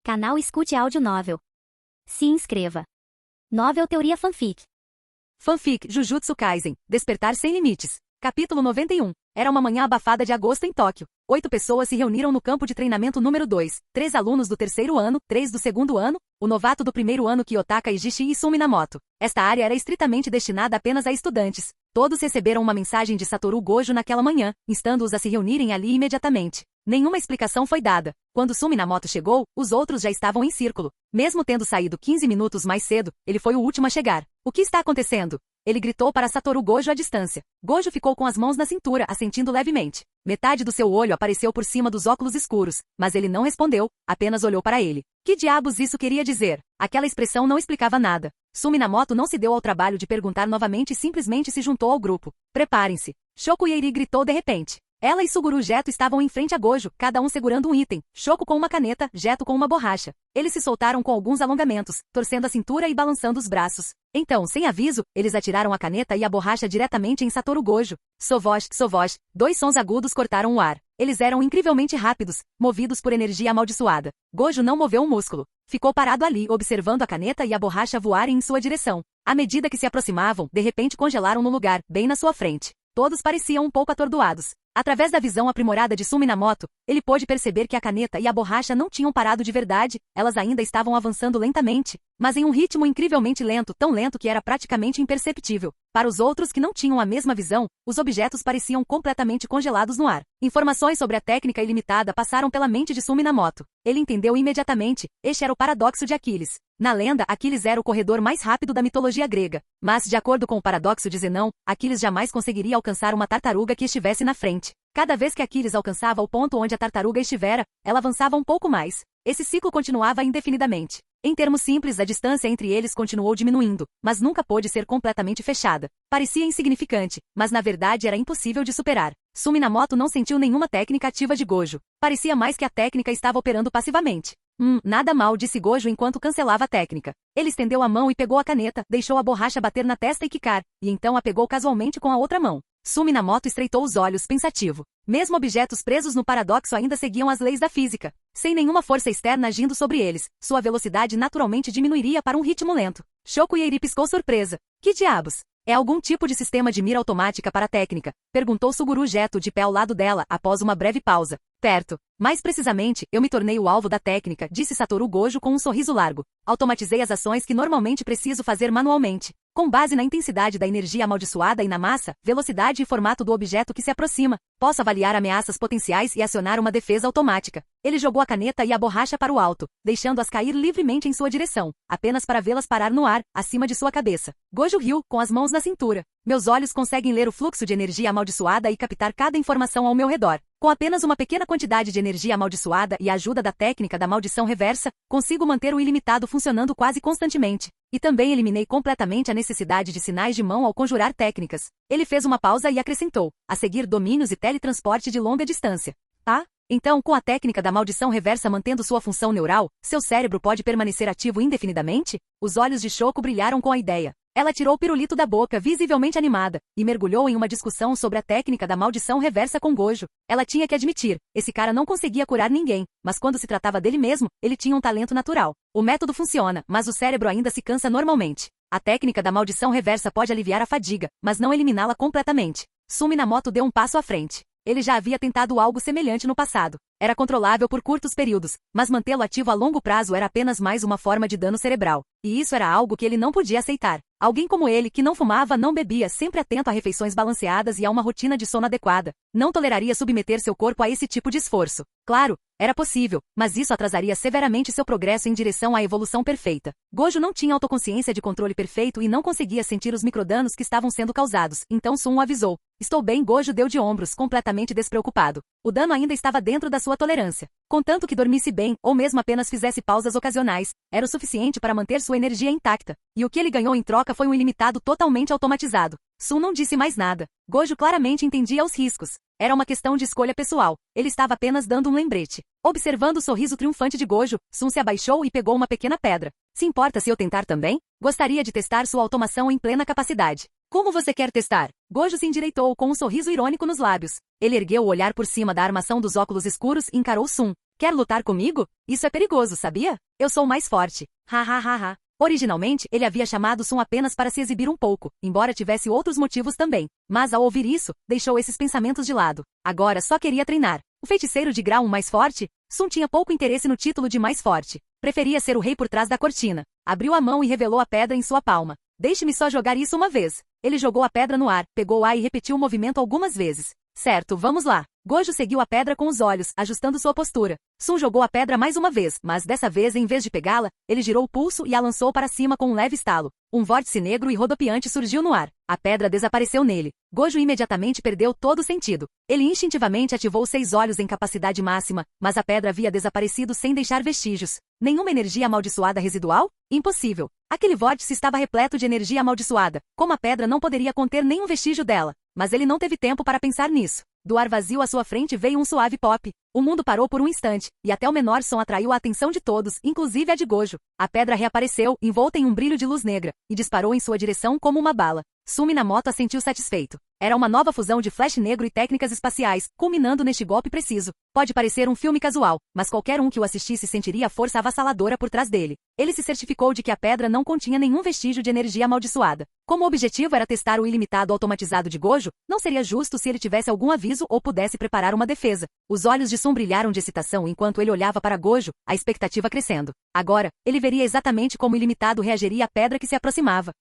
Canal Escute Áudio Novel. Se inscreva. Novel Teoria Fanfic. Fanfic Jujutsu Kaisen, Despertar Sem Limites. Capítulo 91. Era uma manhã abafada de agosto em Tóquio. 8 pessoas se reuniram no campo de treinamento número 2. 3 alunos do terceiro ano, 3 do segundo ano, o novato do primeiro ano Kiyotaka Ijishi e Sumi Minamoto. Esta área era estritamente destinada apenas a estudantes. Todos receberam uma mensagem de Satoru Gojo naquela manhã, instando-os a se reunirem ali imediatamente. Nenhuma explicação foi dada. Quando Sumi Minamoto chegou, os outros já estavam em círculo. Mesmo tendo saído 15 minutos mais cedo, ele foi o último a chegar. O que está acontecendo? Ele gritou para Satoru Gojo à distância. Gojo ficou com as mãos na cintura, assentindo levemente. Metade do seu olho apareceu por cima dos óculos escuros, mas ele não respondeu, apenas olhou para ele. Que diabos isso queria dizer? Aquela expressão não explicava nada. Sumi Minamoto não se deu ao trabalho de perguntar novamente e simplesmente se juntou ao grupo. Preparem-se. Shoko Yeiri gritou de repente. Ela e Suguru Geto estavam em frente a Gojo, cada um segurando um item, Shoko com uma caneta, Geto com uma borracha. Eles se soltaram com alguns alongamentos, torcendo a cintura e balançando os braços. Então, sem aviso, eles atiraram a caneta e a borracha diretamente em Satoru Gojo. Sovosh, sovosh, 2 sons agudos cortaram o ar. Eles eram incrivelmente rápidos, movidos por energia amaldiçoada. Gojo não moveu um músculo. Ficou parado ali, observando a caneta e a borracha voarem em sua direção. À medida que se aproximavam, de repente congelaram no lugar, bem na sua frente. Todos pareciam um pouco atordoados. Através da visão aprimorada de Sumi Minamoto, ele pôde perceber que a caneta e a borracha não tinham parado de verdade, elas ainda estavam avançando lentamente, mas em um ritmo incrivelmente lento, tão lento que era praticamente imperceptível. Para os outros que não tinham a mesma visão, os objetos pareciam completamente congelados no ar. Informações sobre a técnica ilimitada passaram pela mente de Sumi Minamoto. Ele entendeu imediatamente, este era o paradoxo de Aquiles. Na lenda, Aquiles era o corredor mais rápido da mitologia grega, mas, de acordo com o paradoxo de Zenão, Aquiles jamais conseguiria alcançar uma tartaruga que estivesse na frente. Cada vez que Aquiles alcançava o ponto onde a tartaruga estivera, ela avançava um pouco mais. Esse ciclo continuava indefinidamente. Em termos simples, a distância entre eles continuou diminuindo, mas nunca pôde ser completamente fechada. Parecia insignificante, mas na verdade era impossível de superar. Sumi Minamoto não sentiu nenhuma técnica ativa de Gojo. Parecia mais que a técnica estava operando passivamente. Nada mal, disse Gojo enquanto cancelava a técnica. Ele estendeu a mão e pegou a caneta, deixou a borracha bater na testa e quicar, e então a pegou casualmente com a outra mão. Sumi Minamoto estreitou os olhos, pensativo. Mesmo objetos presos no paradoxo ainda seguiam as leis da física. Sem nenhuma força externa agindo sobre eles, sua velocidade naturalmente diminuiria para um ritmo lento. Shoko Yeiri piscou surpresa. Que diabos? É algum tipo de sistema de mira automática para a técnica? Perguntou Suguru Geto de pé ao lado dela, após uma breve pausa. Perto. Mais precisamente, eu me tornei o alvo da técnica, disse Satoru Gojo com um sorriso largo. Automatizei as ações que normalmente preciso fazer manualmente. Com base na intensidade da energia amaldiçoada e na massa, velocidade e formato do objeto que se aproxima, posso avaliar ameaças potenciais e acionar uma defesa automática. Ele jogou a caneta e a borracha para o alto, deixando-as cair livremente em sua direção, apenas para vê-las parar no ar, acima de sua cabeça. Gojo riu, com as mãos na cintura. Meus olhos conseguem ler o fluxo de energia amaldiçoada e captar cada informação ao meu redor. Com apenas uma pequena quantidade de energia amaldiçoada e a ajuda da técnica da maldição reversa, consigo manter o ilimitado funcionando quase constantemente. E também eliminei completamente a necessidade de sinais de mão ao conjurar técnicas. Ele fez uma pausa e acrescentou, a seguir domínios e teletransporte de longa distância. Então, com a técnica da maldição reversa mantendo sua função neural, seu cérebro pode permanecer ativo indefinidamente? Os olhos de Shoko brilharam com a ideia. Ela tirou o pirulito da boca, visivelmente animada, e mergulhou em uma discussão sobre a técnica da maldição reversa com Gojo. Ela tinha que admitir, esse cara não conseguia curar ninguém, mas quando se tratava dele mesmo, ele tinha um talento natural. O método funciona, mas o cérebro ainda se cansa normalmente. A técnica da maldição reversa pode aliviar a fadiga, mas não eliminá-la completamente. Sumi Minamoto deu um passo à frente. Ele já havia tentado algo semelhante no passado. Era controlável por curtos períodos, mas mantê-lo ativo a longo prazo era apenas mais uma forma de dano cerebral. E isso era algo que ele não podia aceitar. Alguém como ele, que não fumava, não bebia, sempre atento a refeições balanceadas e a uma rotina de sono adequada, não toleraria submeter seu corpo a esse tipo de esforço. Claro, era possível, mas isso atrasaria severamente seu progresso em direção à evolução perfeita. Gojo não tinha autoconsciência de controle perfeito e não conseguia sentir os microdanos que estavam sendo causados, então Sun o avisou. Estou bem, Gojo deu de ombros, completamente despreocupado. O dano ainda estava dentro da sua tolerância. Contanto que dormisse bem, ou mesmo apenas fizesse pausas ocasionais, era o suficiente para manter sua energia intacta. E o que ele ganhou em troca foi um ilimitado totalmente automatizado. Sun não disse mais nada. Gojo claramente entendia os riscos. Era uma questão de escolha pessoal. Ele estava apenas dando um lembrete. Observando o sorriso triunfante de Gojo, Sun se abaixou e pegou uma pequena pedra. Se importa se eu tentar também? Gostaria de testar sua automação em plena capacidade. Como você quer testar? Gojo se endireitou com um sorriso irônico nos lábios. Ele ergueu o olhar por cima da armação dos óculos escuros e encarou Sun. Quer lutar comigo? Isso é perigoso, sabia? Eu sou mais forte. Ha ha ha ha. Originalmente, ele havia chamado Sun apenas para se exibir um pouco, embora tivesse outros motivos também. Mas ao ouvir isso, deixou esses pensamentos de lado. Agora só queria treinar. O feiticeiro de grau 1 mais forte? Sun tinha pouco interesse no título de mais forte. Preferia ser o rei por trás da cortina. Abriu a mão e revelou a pedra em sua palma. Deixe-me só jogar isso uma vez. Ele jogou a pedra no ar, pegou a e repetiu o movimento algumas vezes. Certo, vamos lá. Gojo seguiu a pedra com os olhos, ajustando sua postura. Sun jogou a pedra mais uma vez, mas dessa vez, em vez de pegá-la, ele girou o pulso e a lançou para cima com um leve estalo. Um vórtice negro e rodopiante surgiu no ar. A pedra desapareceu nele. Gojo imediatamente perdeu todo o sentido. Ele instintivamente ativou 6 olhos em capacidade máxima, mas a pedra havia desaparecido sem deixar vestígios. Nenhuma energia amaldiçoada residual? Impossível. Aquele vórtice estava repleto de energia amaldiçoada. Como a pedra não poderia conter nenhum vestígio dela? Mas ele não teve tempo para pensar nisso. Do ar vazio à sua frente veio um suave pop. O mundo parou por um instante, e até o menor som atraiu a atenção de todos, inclusive a de Gojo. A pedra reapareceu, envolta em um brilho de luz negra, e disparou em sua direção como uma bala. Sun Minamoto assentiu satisfeito. Era uma nova fusão de flash negro e técnicas espaciais, culminando neste golpe preciso. Pode parecer um filme casual, mas qualquer um que o assistisse sentiria a força avassaladora por trás dele. Ele se certificou de que a pedra não continha nenhum vestígio de energia amaldiçoada. Como o objetivo era testar o ilimitado automatizado de Gojo, não seria justo se ele tivesse algum aviso ou pudesse preparar uma defesa. Os olhos de Sun brilharam de excitação enquanto ele olhava para Gojo, a expectativa crescendo. Agora, ele veria exatamente como o ilimitado reagiria à pedra que se aproximava.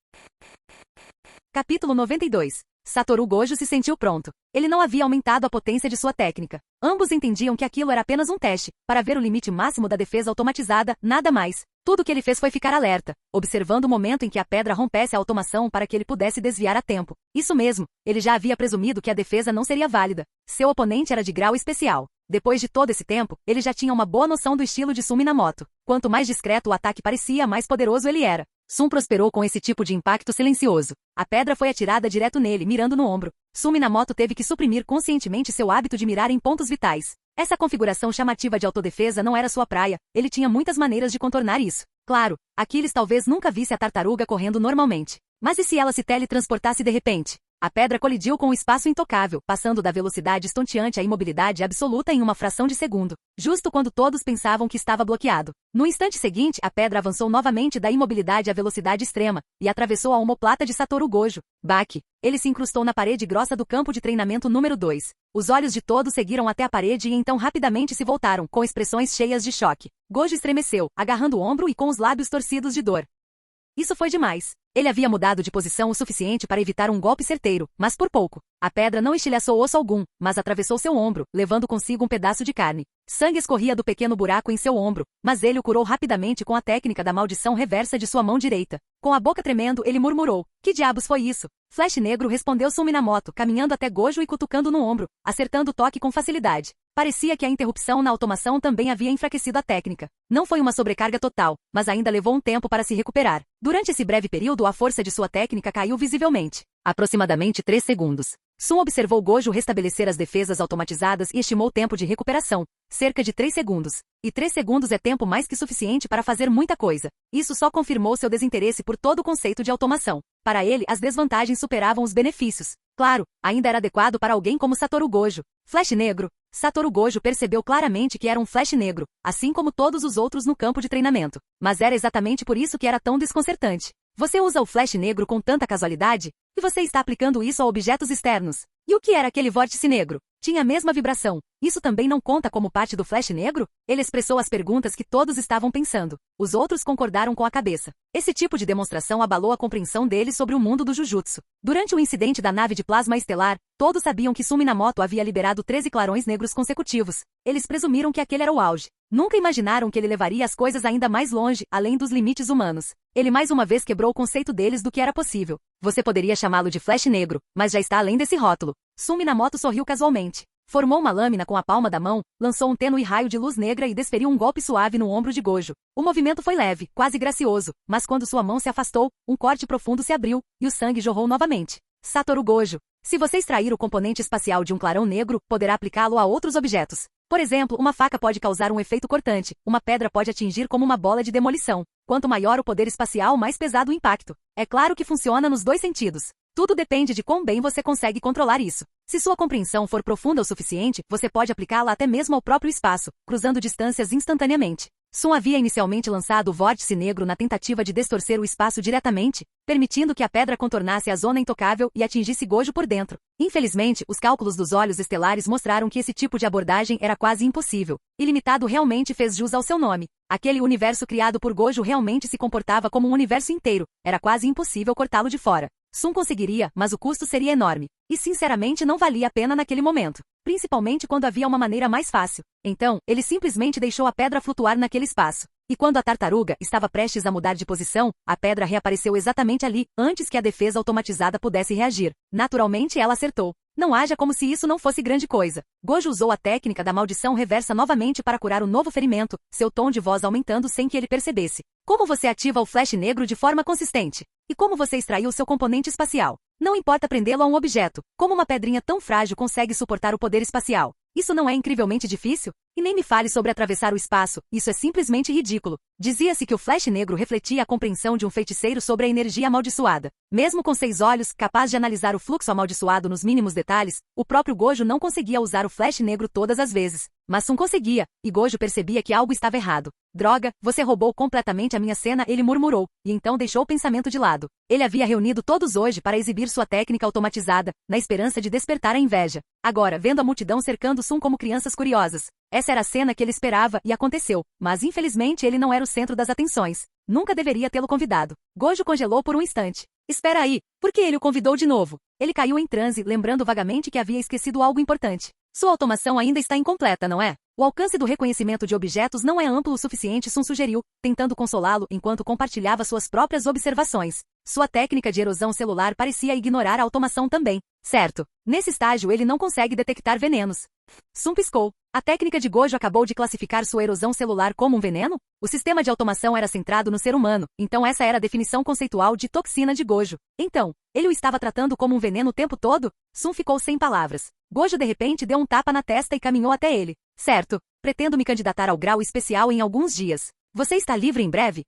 Capítulo 92. Satoru Gojo se sentiu pronto. Ele não havia aumentado a potência de sua técnica. Ambos entendiam que aquilo era apenas um teste, para ver o limite máximo da defesa automatizada, nada mais. Tudo o que ele fez foi ficar alerta, observando o momento em que a pedra rompesse a automação para que ele pudesse desviar a tempo. Isso mesmo, ele já havia presumido que a defesa não seria válida. Seu oponente era de grau especial. Depois de todo esse tempo, ele já tinha uma boa noção do estilo de Sun Minamoto. Quanto mais discreto o ataque parecia, mais poderoso ele era. Sun prosperou com esse tipo de impacto silencioso. A pedra foi atirada direto nele, mirando no ombro. Sun Minamoto teve que suprimir conscientemente seu hábito de mirar em pontos vitais. Essa configuração chamativa de autodefesa não era sua praia, ele tinha muitas maneiras de contornar isso. Claro, Aquiles talvez nunca visse a tartaruga correndo normalmente. Mas e se ela se teletransportasse de repente? A pedra colidiu com o espaço intocável, passando da velocidade estonteante à imobilidade absoluta em uma fração de segundo, justo quando todos pensavam que estava bloqueado. No instante seguinte, a pedra avançou novamente da imobilidade à velocidade extrema, e atravessou a omoplata de Satoru Gojo. Baque! Ele se incrustou na parede grossa do campo de treinamento número 2. Os olhos de todos seguiram até a parede e então rapidamente se voltaram, com expressões cheias de choque. Gojo estremeceu, agarrando o ombro e com os lábios torcidos de dor. Isso foi demais. Ele havia mudado de posição o suficiente para evitar um golpe certeiro, mas por pouco. A pedra não estilhaçou osso algum, mas atravessou seu ombro, levando consigo um pedaço de carne. Sangue escorria do pequeno buraco em seu ombro, mas ele o curou rapidamente com a técnica da maldição reversa de sua mão direita. Com a boca tremendo, ele murmurou: "Que diabos foi isso?" Flash Negro respondeu Sun Minamoto, caminhando até Gojo e cutucando no ombro, acertando o toque com facilidade. Parecia que a interrupção na automação também havia enfraquecido a técnica. Não foi uma sobrecarga total, mas ainda levou um tempo para se recuperar. Durante esse breve período, a força de sua técnica caiu visivelmente. Aproximadamente 3 segundos. Sun observou Gojo restabelecer as defesas automatizadas e estimou o tempo de recuperação. Cerca de 3 segundos. E 3 segundos é tempo mais que suficiente para fazer muita coisa. Isso só confirmou seu desinteresse por todo o conceito de automação. Para ele, as desvantagens superavam os benefícios. Claro, ainda era adequado para alguém como Satoru Gojo. Flash Negro. Satoru Gojo percebeu claramente que era um Flash Negro, assim como todos os outros no campo de treinamento. Mas era exatamente por isso que era tão desconcertante. Você usa o Flash Negro com tanta casualidade? E você está aplicando isso a objetos externos. E o que era aquele vórtice negro? Tinha a mesma vibração. Isso também não conta como parte do Flash Negro? Ele expressou as perguntas que todos estavam pensando. Os outros concordaram com a cabeça. Esse tipo de demonstração abalou a compreensão deles sobre o mundo do Jujutsu. Durante o incidente da nave de plasma estelar, todos sabiam que Sun Minamoto havia liberado 13 clarões negros consecutivos. Eles presumiram que aquele era o auge. Nunca imaginaram que ele levaria as coisas ainda mais longe, além dos limites humanos. Ele mais uma vez quebrou o conceito deles do que era possível. Você poderia chamá-lo de Flash Negro, mas já está além desse rótulo. Sun Minamoto sorriu casualmente. Formou uma lâmina com a palma da mão, lançou um tênue raio de luz negra e desferiu um golpe suave no ombro de Gojo. O movimento foi leve, quase gracioso, mas quando sua mão se afastou, um corte profundo se abriu, e o sangue jorrou novamente. Satoru Gojo. Se você extrair o componente espacial de um clarão negro, poderá aplicá-lo a outros objetos. Por exemplo, uma faca pode causar um efeito cortante, uma pedra pode atingir como uma bola de demolição. Quanto maior o poder espacial, mais pesado o impacto. É claro que funciona nos dois sentidos. Tudo depende de quão bem você consegue controlar isso. Se sua compreensão for profunda o suficiente, você pode aplicá-la até mesmo ao próprio espaço, cruzando distâncias instantaneamente. Sun havia inicialmente lançado o vórtice negro na tentativa de distorcer o espaço diretamente, permitindo que a pedra contornasse a zona intocável e atingisse Gojo por dentro. Infelizmente, os cálculos dos olhos estelares mostraram que esse tipo de abordagem era quase impossível. Ilimitado realmente fez jus ao seu nome. Aquele universo criado por Gojo realmente se comportava como um universo inteiro. Era quase impossível cortá-lo de fora. Sun conseguiria, mas o custo seria enorme. E sinceramente não valia a pena naquele momento. Principalmente quando havia uma maneira mais fácil. Então, ele simplesmente deixou a pedra flutuar naquele espaço. E quando a tartaruga estava prestes a mudar de posição, a pedra reapareceu exatamente ali, antes que a defesa automatizada pudesse reagir. Naturalmente ela acertou. Não haja como se isso não fosse grande coisa. Gojo usou a técnica da maldição reversa novamente para curar o novo ferimento, seu tom de voz aumentando sem que ele percebesse. Como você ativa o flash negro de forma consistente? E como você extraiu seu componente espacial? Não importa prendê-lo a um objeto. Como uma pedrinha tão frágil consegue suportar o poder espacial? Isso não é incrivelmente difícil? E nem me fale sobre atravessar o espaço, isso é simplesmente ridículo. Dizia-se que o flash negro refletia a compreensão de um feiticeiro sobre a energia amaldiçoada. Mesmo com 6 olhos, capaz de analisar o fluxo amaldiçoado nos mínimos detalhes, o próprio Gojo não conseguia usar o flash negro todas as vezes. Mas Sun conseguia, e Gojo percebia que algo estava errado. Droga, você roubou completamente a minha cena, ele murmurou, e então deixou o pensamento de lado. Ele havia reunido todos hoje para exibir sua técnica automatizada, na esperança de despertar a inveja. Agora, vendo a multidão cercando Sun como crianças curiosas. Essa era a cena que ele esperava, e aconteceu. Mas infelizmente ele não era o centro das atenções. Nunca deveria tê-lo convidado. Gojo congelou por um instante. Espera aí, por que ele o convidou de novo? Ele caiu em transe, lembrando vagamente que havia esquecido algo importante. Sua automação ainda está incompleta, não é? O alcance do reconhecimento de objetos não é amplo o suficiente, Sun sugeriu, tentando consolá-lo enquanto compartilhava suas próprias observações. Sua técnica de erosão celular parecia ignorar a automação também. Certo. Nesse estágio ele não consegue detectar venenos. Sun piscou. A técnica de Gojo acabou de classificar sua erosão celular como um veneno? O sistema de automação era centrado no ser humano, então essa era a definição conceitual de toxina de Gojo. Então, ele o estava tratando como um veneno o tempo todo? Sun ficou sem palavras. Gojo de repente deu um tapa na testa e caminhou até ele. Certo, pretendo me candidatar ao grau especial em alguns dias. Você está livre em breve?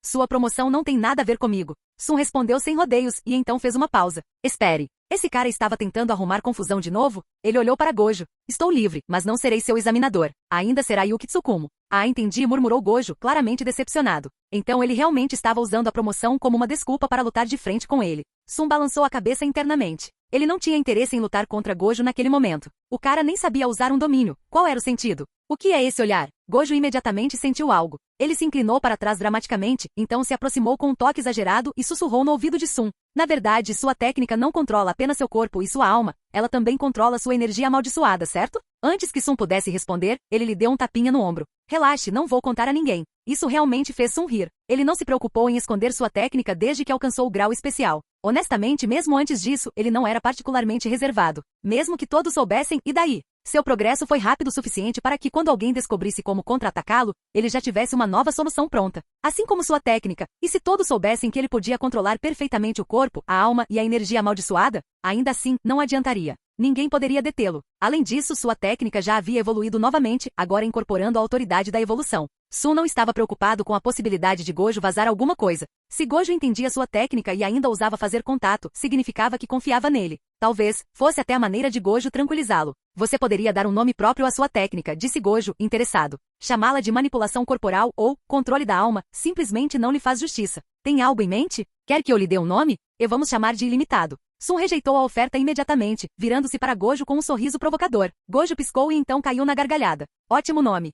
Sua promoção não tem nada a ver comigo. Sun respondeu sem rodeios e então fez uma pausa. Espere. Esse cara estava tentando arrumar confusão de novo? Ele olhou para Gojo. Estou livre, mas não serei seu examinador. Ainda será Yuki Tsukumo. Ah, entendi, murmurou Gojo, claramente decepcionado. Então ele realmente estava usando a promoção como uma desculpa para lutar de frente com ele. Sun balançou a cabeça internamente. Ele não tinha interesse em lutar contra Gojo naquele momento. O cara nem sabia usar um domínio. Qual era o sentido? O que é esse olhar? Gojo imediatamente sentiu algo. Ele se inclinou para trás dramaticamente, então se aproximou com um toque exagerado e sussurrou no ouvido de Sun. Na verdade, sua técnica não controla apenas seu corpo e sua alma, ela também controla sua energia amaldiçoada, certo? Antes que Sun pudesse responder, ele lhe deu um tapinha no ombro. Relaxe, não vou contar a ninguém. Isso realmente fez Sun rir. Ele não se preocupou em esconder sua técnica desde que alcançou o grau especial. Honestamente, mesmo antes disso, ele não era particularmente reservado. Mesmo que todos soubessem, e daí? Seu progresso foi rápido o suficiente para que quando alguém descobrisse como contra-atacá-lo, ele já tivesse uma nova solução pronta. Assim como sua técnica. E se todos soubessem que ele podia controlar perfeitamente o corpo, a alma e a energia amaldiçoada, ainda assim, não adiantaria. Ninguém poderia detê-lo. Além disso, sua técnica já havia evoluído novamente, agora incorporando a autoridade da evolução. Sun não estava preocupado com a possibilidade de Gojo vazar alguma coisa. Se Gojo entendia sua técnica e ainda ousava fazer contato, significava que confiava nele. Talvez, fosse até a maneira de Gojo tranquilizá-lo. Você poderia dar um nome próprio à sua técnica, disse Gojo, interessado. Chamá-la de manipulação corporal ou controle da alma, simplesmente não lhe faz justiça. Tem algo em mente? Quer que eu lhe dê um nome? E vamos chamar de ilimitado. Sun rejeitou a oferta imediatamente, virando-se para Gojo com um sorriso provocador. Gojo piscou e então caiu na gargalhada. Ótimo nome.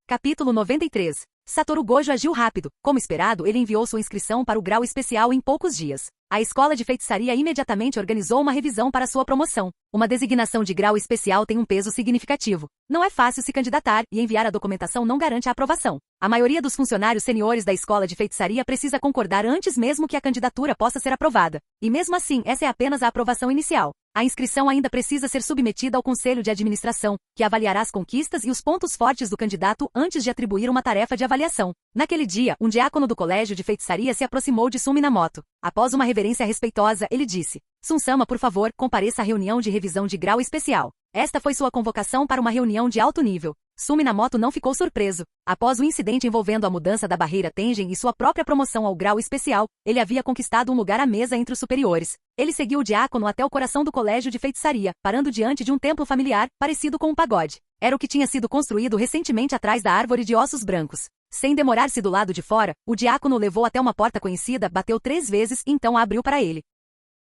Capítulo 93. Satoru Gojo agiu rápido. Como esperado, ele enviou sua inscrição para o grau especial em poucos dias. A escola de feitiçaria imediatamente organizou uma revisão para sua promoção. Uma designação de grau especial tem um peso significativo. Não é fácil se candidatar e enviar a documentação não garante a aprovação. A maioria dos funcionários seniores da escola de feitiçaria precisa concordar antes mesmo que a candidatura possa ser aprovada. E mesmo assim, essa é apenas a aprovação inicial. A inscrição ainda precisa ser submetida ao Conselho de Administração, que avaliará as conquistas e os pontos fortes do candidato antes de atribuir uma tarefa de avaliação. Naquele dia, um diácono do colégio de feitiçaria se aproximou de Sun Minamoto. Após uma reverência respeitosa, ele disse: Sun-sama, por favor, compareça à reunião de revisão de grau especial. Esta foi sua convocação para uma reunião de alto nível. Minamoto não ficou surpreso. Após o incidente envolvendo a mudança da barreira Tengen e sua própria promoção ao grau especial, ele havia conquistado um lugar à mesa entre os superiores. Ele seguiu o diácono até o coração do colégio de feitiçaria, parando diante de um templo familiar, parecido com um pagode. Era o que tinha sido construído recentemente atrás da árvore de ossos brancos. Sem demorar-se do lado de fora, o diácono o levou até uma porta conhecida, bateu 3 vezes e então a abriu para ele.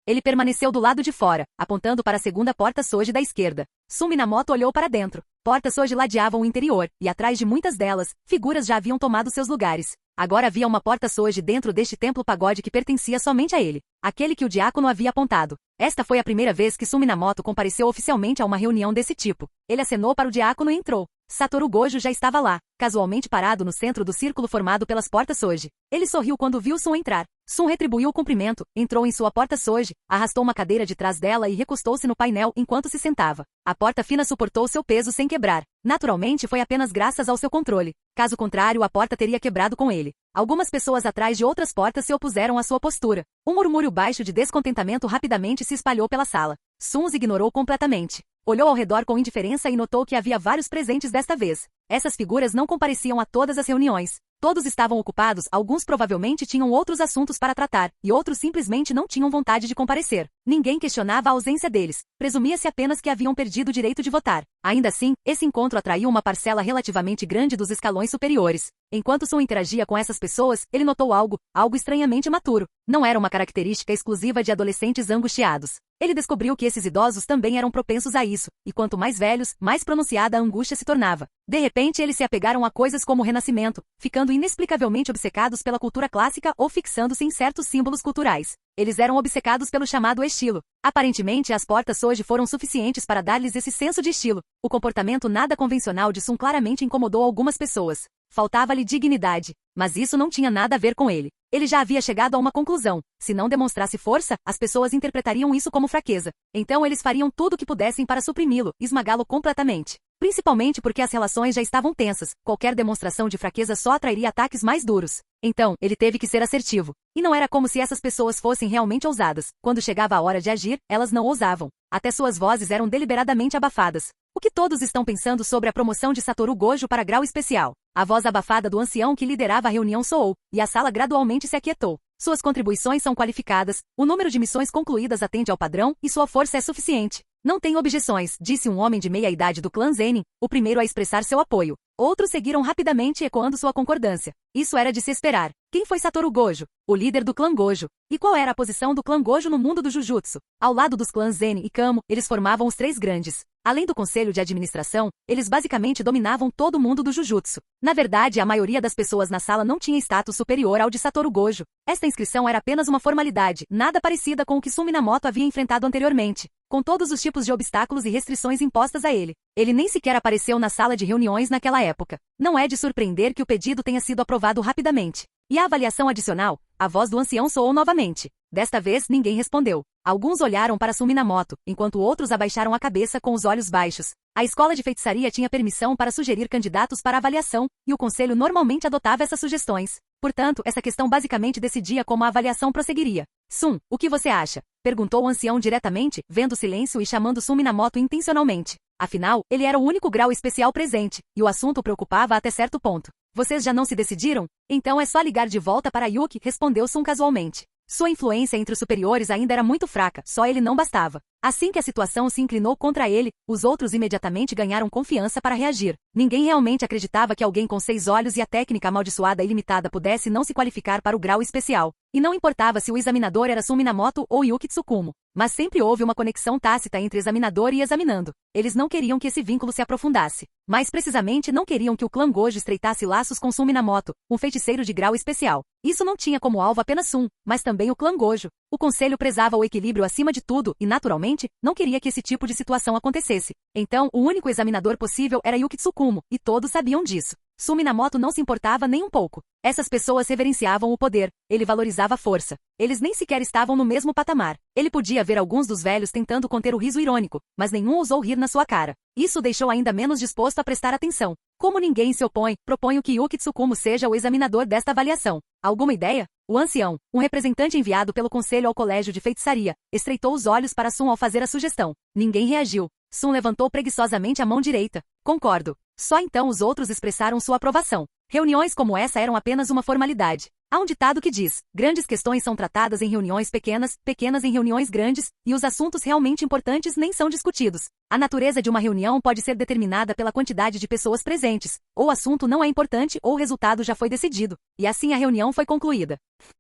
Ele permaneceu do lado de fora, apontando para a segunda porta Soji da esquerda. Minamoto olhou para dentro. Portas Soji ladeavam o interior, e atrás de muitas delas, figuras já haviam tomado seus lugares. Agora havia uma porta Soji dentro deste templo pagode que pertencia somente a ele, aquele que o diácono havia apontado. Esta foi a primeira vez que Minamoto compareceu oficialmente a uma reunião desse tipo. Ele acenou para o diácono e entrou. Satoru Gojo já estava lá, casualmente parado no centro do círculo formado pelas portas Soji. Ele sorriu quando viu Sun entrar. Sun retribuiu o cumprimento, entrou em sua porta Soji, arrastou uma cadeira de trás dela e recostou-se no painel enquanto se sentava. A porta fina suportou seu peso sem quebrar. Naturalmente foi apenas graças ao seu controle. Caso contrário, a porta teria quebrado com ele. Algumas pessoas atrás de outras portas se opuseram à sua postura. Um murmúrio baixo de descontentamento rapidamente se espalhou pela sala. Sun os ignorou completamente. Olhou ao redor com indiferença e notou que havia vários presentes desta vez. Essas figuras não compareciam a todas as reuniões. Todos estavam ocupados, alguns provavelmente tinham outros assuntos para tratar, e outros simplesmente não tinham vontade de comparecer. Ninguém questionava a ausência deles. Presumia-se apenas que haviam perdido o direito de votar. Ainda assim, esse encontro atraiu uma parcela relativamente grande dos escalões superiores. Enquanto Sun interagia com essas pessoas, ele notou algo estranhamente maturo. Não era uma característica exclusiva de adolescentes angustiados. Ele descobriu que esses idosos também eram propensos a isso, e quanto mais velhos, mais pronunciada a angústia se tornava. De repente eles se apegaram a coisas como o renascimento, ficando inexplicavelmente obcecados pela cultura clássica ou fixando-se em certos símbolos culturais. Eles eram obcecados pelo chamado estilo. Aparentemente as portas Soji foram suficientes para dar-lhes esse senso de estilo. O comportamento nada convencional de Sun claramente incomodou algumas pessoas. Faltava-lhe dignidade, mas isso não tinha nada a ver com ele. Ele já havia chegado a uma conclusão. Se não demonstrasse força, as pessoas interpretariam isso como fraqueza. Então eles fariam tudo o que pudessem para suprimi-lo, esmagá-lo completamente. Principalmente porque as relações já estavam tensas. Qualquer demonstração de fraqueza só atrairia ataques mais duros. Então, ele teve que ser assertivo. E não era como se essas pessoas fossem realmente ousadas. Quando chegava a hora de agir, elas não ousavam. Até suas vozes eram deliberadamente abafadas. O que todos estão pensando sobre a promoção de Satoru Gojo para grau especial? A voz abafada do ancião que liderava a reunião soou, e a sala gradualmente se aquietou. Suas contribuições são qualificadas, o número de missões concluídas atende ao padrão e sua força é suficiente. Não tenho objeções, disse um homem de meia idade do clã Zenin, o primeiro a expressar seu apoio. Outros seguiram rapidamente ecoando sua concordância. Isso era de se esperar. Quem foi Satoru Gojo? O líder do clã Gojo. E qual era a posição do clã Gojo no mundo do Jujutsu? Ao lado dos clãs Zenin e Kamo, eles formavam os 3 grandes. Além do conselho de administração, eles basicamente dominavam todo o mundo do Jujutsu. Na verdade, a maioria das pessoas na sala não tinha status superior ao de Satoru Gojo. Esta inscrição era apenas uma formalidade, nada parecida com o que Minamoto havia enfrentado anteriormente, com todos os tipos de obstáculos e restrições impostas a ele. Ele nem sequer apareceu na sala de reuniões naquela época. Não é de surpreender que o pedido tenha sido aprovado rapidamente. E a avaliação adicional? A voz do ancião soou novamente. Desta vez, ninguém respondeu. Alguns olharam para Minamoto, enquanto outros abaixaram a cabeça com os olhos baixos. A escola de feitiçaria tinha permissão para sugerir candidatos para avaliação, e o conselho normalmente adotava essas sugestões. Portanto, essa questão basicamente decidia como a avaliação prosseguiria. Sun, o que você acha? Perguntou o ancião diretamente, vendo o silêncio e chamando Minamoto intencionalmente. Afinal, ele era o único grau especial presente, e o assunto o preocupava até certo ponto. Vocês já não se decidiram? Então é só ligar de volta para Yuki, respondeu Sun casualmente. Sua influência entre os superiores ainda era muito fraca, só ele não bastava. Assim que a situação se inclinou contra ele, os outros imediatamente ganharam confiança para reagir. Ninguém realmente acreditava que alguém com 6 olhos e a técnica amaldiçoada ilimitada pudesse não se qualificar para o grau especial. E não importava se o examinador era Minamoto ou Yuki Tsukumo. Mas sempre houve uma conexão tácita entre examinador e examinando. Eles não queriam que esse vínculo se aprofundasse. Mais precisamente, não queriam que o clã Gojo estreitasse laços com Minamoto, um feiticeiro de grau especial. Isso não tinha como alvo apenas Sun, mas também o clã Gojo. O conselho prezava o equilíbrio acima de tudo e, naturalmente, não queria que esse tipo de situação acontecesse. Então, o único examinador possível era Yuki Tsukumo, e todos sabiam disso. Minamoto não se importava nem um pouco. Essas pessoas reverenciavam o poder, ele valorizava a força. Eles nem sequer estavam no mesmo patamar. Ele podia ver alguns dos velhos tentando conter o riso irônico, mas nenhum ousou rir na sua cara. Isso o deixou ainda menos disposto a prestar atenção. Como ninguém se opõe, proponho que Yuki Tsukumo seja o examinador desta avaliação. Alguma ideia? O ancião, um representante enviado pelo conselho ao colégio de feitiçaria, estreitou os olhos para Sun ao fazer a sugestão. Ninguém reagiu. Sun levantou preguiçosamente a mão direita. Concordo. Só então os outros expressaram sua aprovação. Reuniões como essa eram apenas uma formalidade. Há um ditado que diz: grandes questões são tratadas em reuniões pequenas, pequenas em reuniões grandes, e os assuntos realmente importantes nem são discutidos. A natureza de uma reunião pode ser determinada pela quantidade de pessoas presentes, ou o assunto não é importante ou o resultado já foi decidido. E assim a reunião foi concluída.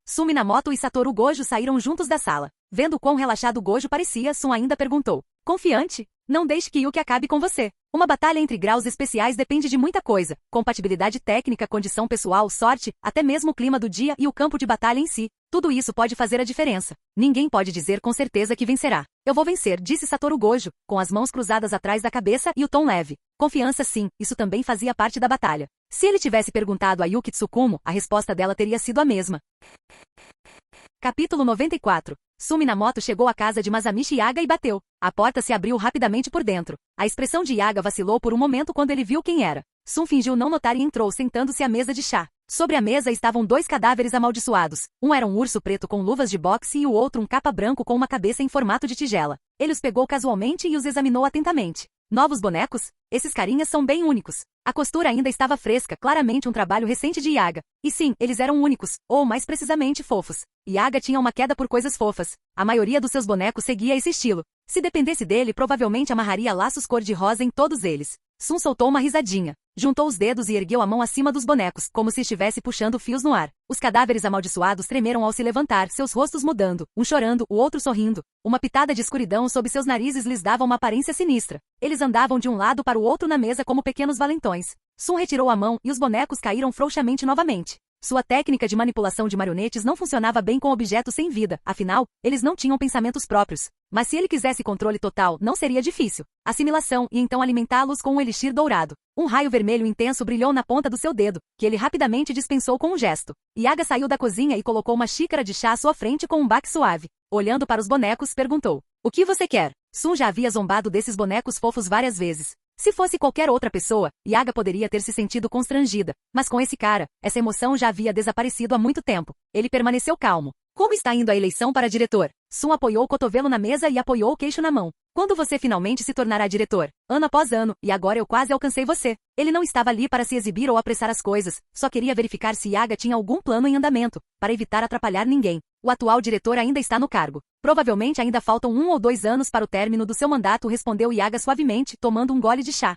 Sun Minamoto e Satoru Gojo saíram juntos da sala. Vendo quão relaxado Gojo parecia, Sun ainda perguntou: confiante? Não deixe que Yuki acabe com você. Uma batalha entre graus especiais depende de muita coisa: compatibilidade técnica, condição pessoal, sorte, até mesmo o clima do dia e o campo de batalha em si. Tudo isso pode fazer a diferença. Ninguém pode dizer com certeza que vencerá. Eu vou vencer, disse Satoru Gojo, com as mãos cruzadas atrás da cabeça e o tom leve. Confiança sim, isso também fazia parte da batalha. Se ele tivesse perguntado a Yuki Tsukumo, a resposta dela teria sido a mesma. Capítulo 94. Sun Minamoto chegou à casa de Masamichi Yaga e bateu. A porta se abriu rapidamente por dentro. A expressão de Yaga vacilou por um momento quando ele viu quem era. Sun fingiu não notar e entrou sentando-se à mesa de chá. Sobre a mesa estavam 2 cadáveres amaldiçoados. Um era um urso preto com luvas de boxe e o outro um capa branco com uma cabeça em formato de tigela. Ele os pegou casualmente e os examinou atentamente. Novos bonecos? Esses carinhas são bem únicos. A costura ainda estava fresca, claramente um trabalho recente de Yaga. E sim, eles eram únicos, ou mais precisamente fofos. Yaga tinha uma queda por coisas fofas. A maioria dos seus bonecos seguia esse estilo. Se dependesse dele, provavelmente amarraria laços cor-de-rosa em todos eles. Sun soltou uma risadinha. Juntou os dedos e ergueu a mão acima dos bonecos, como se estivesse puxando fios no ar. Os cadáveres amaldiçoados tremeram ao se levantar, seus rostos mudando, um chorando, o outro sorrindo. Uma pitada de escuridão sob seus narizes lhes dava uma aparência sinistra. Eles andavam de um lado para o outro na mesa como pequenos valentões. Sun retirou a mão e os bonecos caíram frouxamente novamente. Sua técnica de manipulação de marionetes não funcionava bem com objetos sem vida, afinal, eles não tinham pensamentos próprios. Mas se ele quisesse controle total, não seria difícil. Assimilação e então alimentá-los com um elixir dourado. Um raio vermelho intenso brilhou na ponta do seu dedo, que ele rapidamente dispensou com um gesto. Yaga saiu da cozinha e colocou uma xícara de chá à sua frente com um baque suave. Olhando para os bonecos, perguntou: o que você quer? Sun já havia zombado desses bonecos fofos várias vezes. Se fosse qualquer outra pessoa, Yaga poderia ter se sentido constrangida. Mas com esse cara, essa emoção já havia desaparecido há muito tempo. Ele permaneceu calmo. Como está indo a eleição para diretor? Sun apoiou o cotovelo na mesa e apoiou o queixo na mão. Quando você finalmente se tornará diretor? Ano após ano, e agora eu quase alcancei você. Ele não estava ali para se exibir ou apressar as coisas, só queria verificar se Yaga tinha algum plano em andamento, para evitar atrapalhar ninguém. O atual diretor ainda está no cargo. Provavelmente ainda faltam 1 ou 2 anos para o término do seu mandato, respondeu Yaga suavemente, tomando um gole de chá.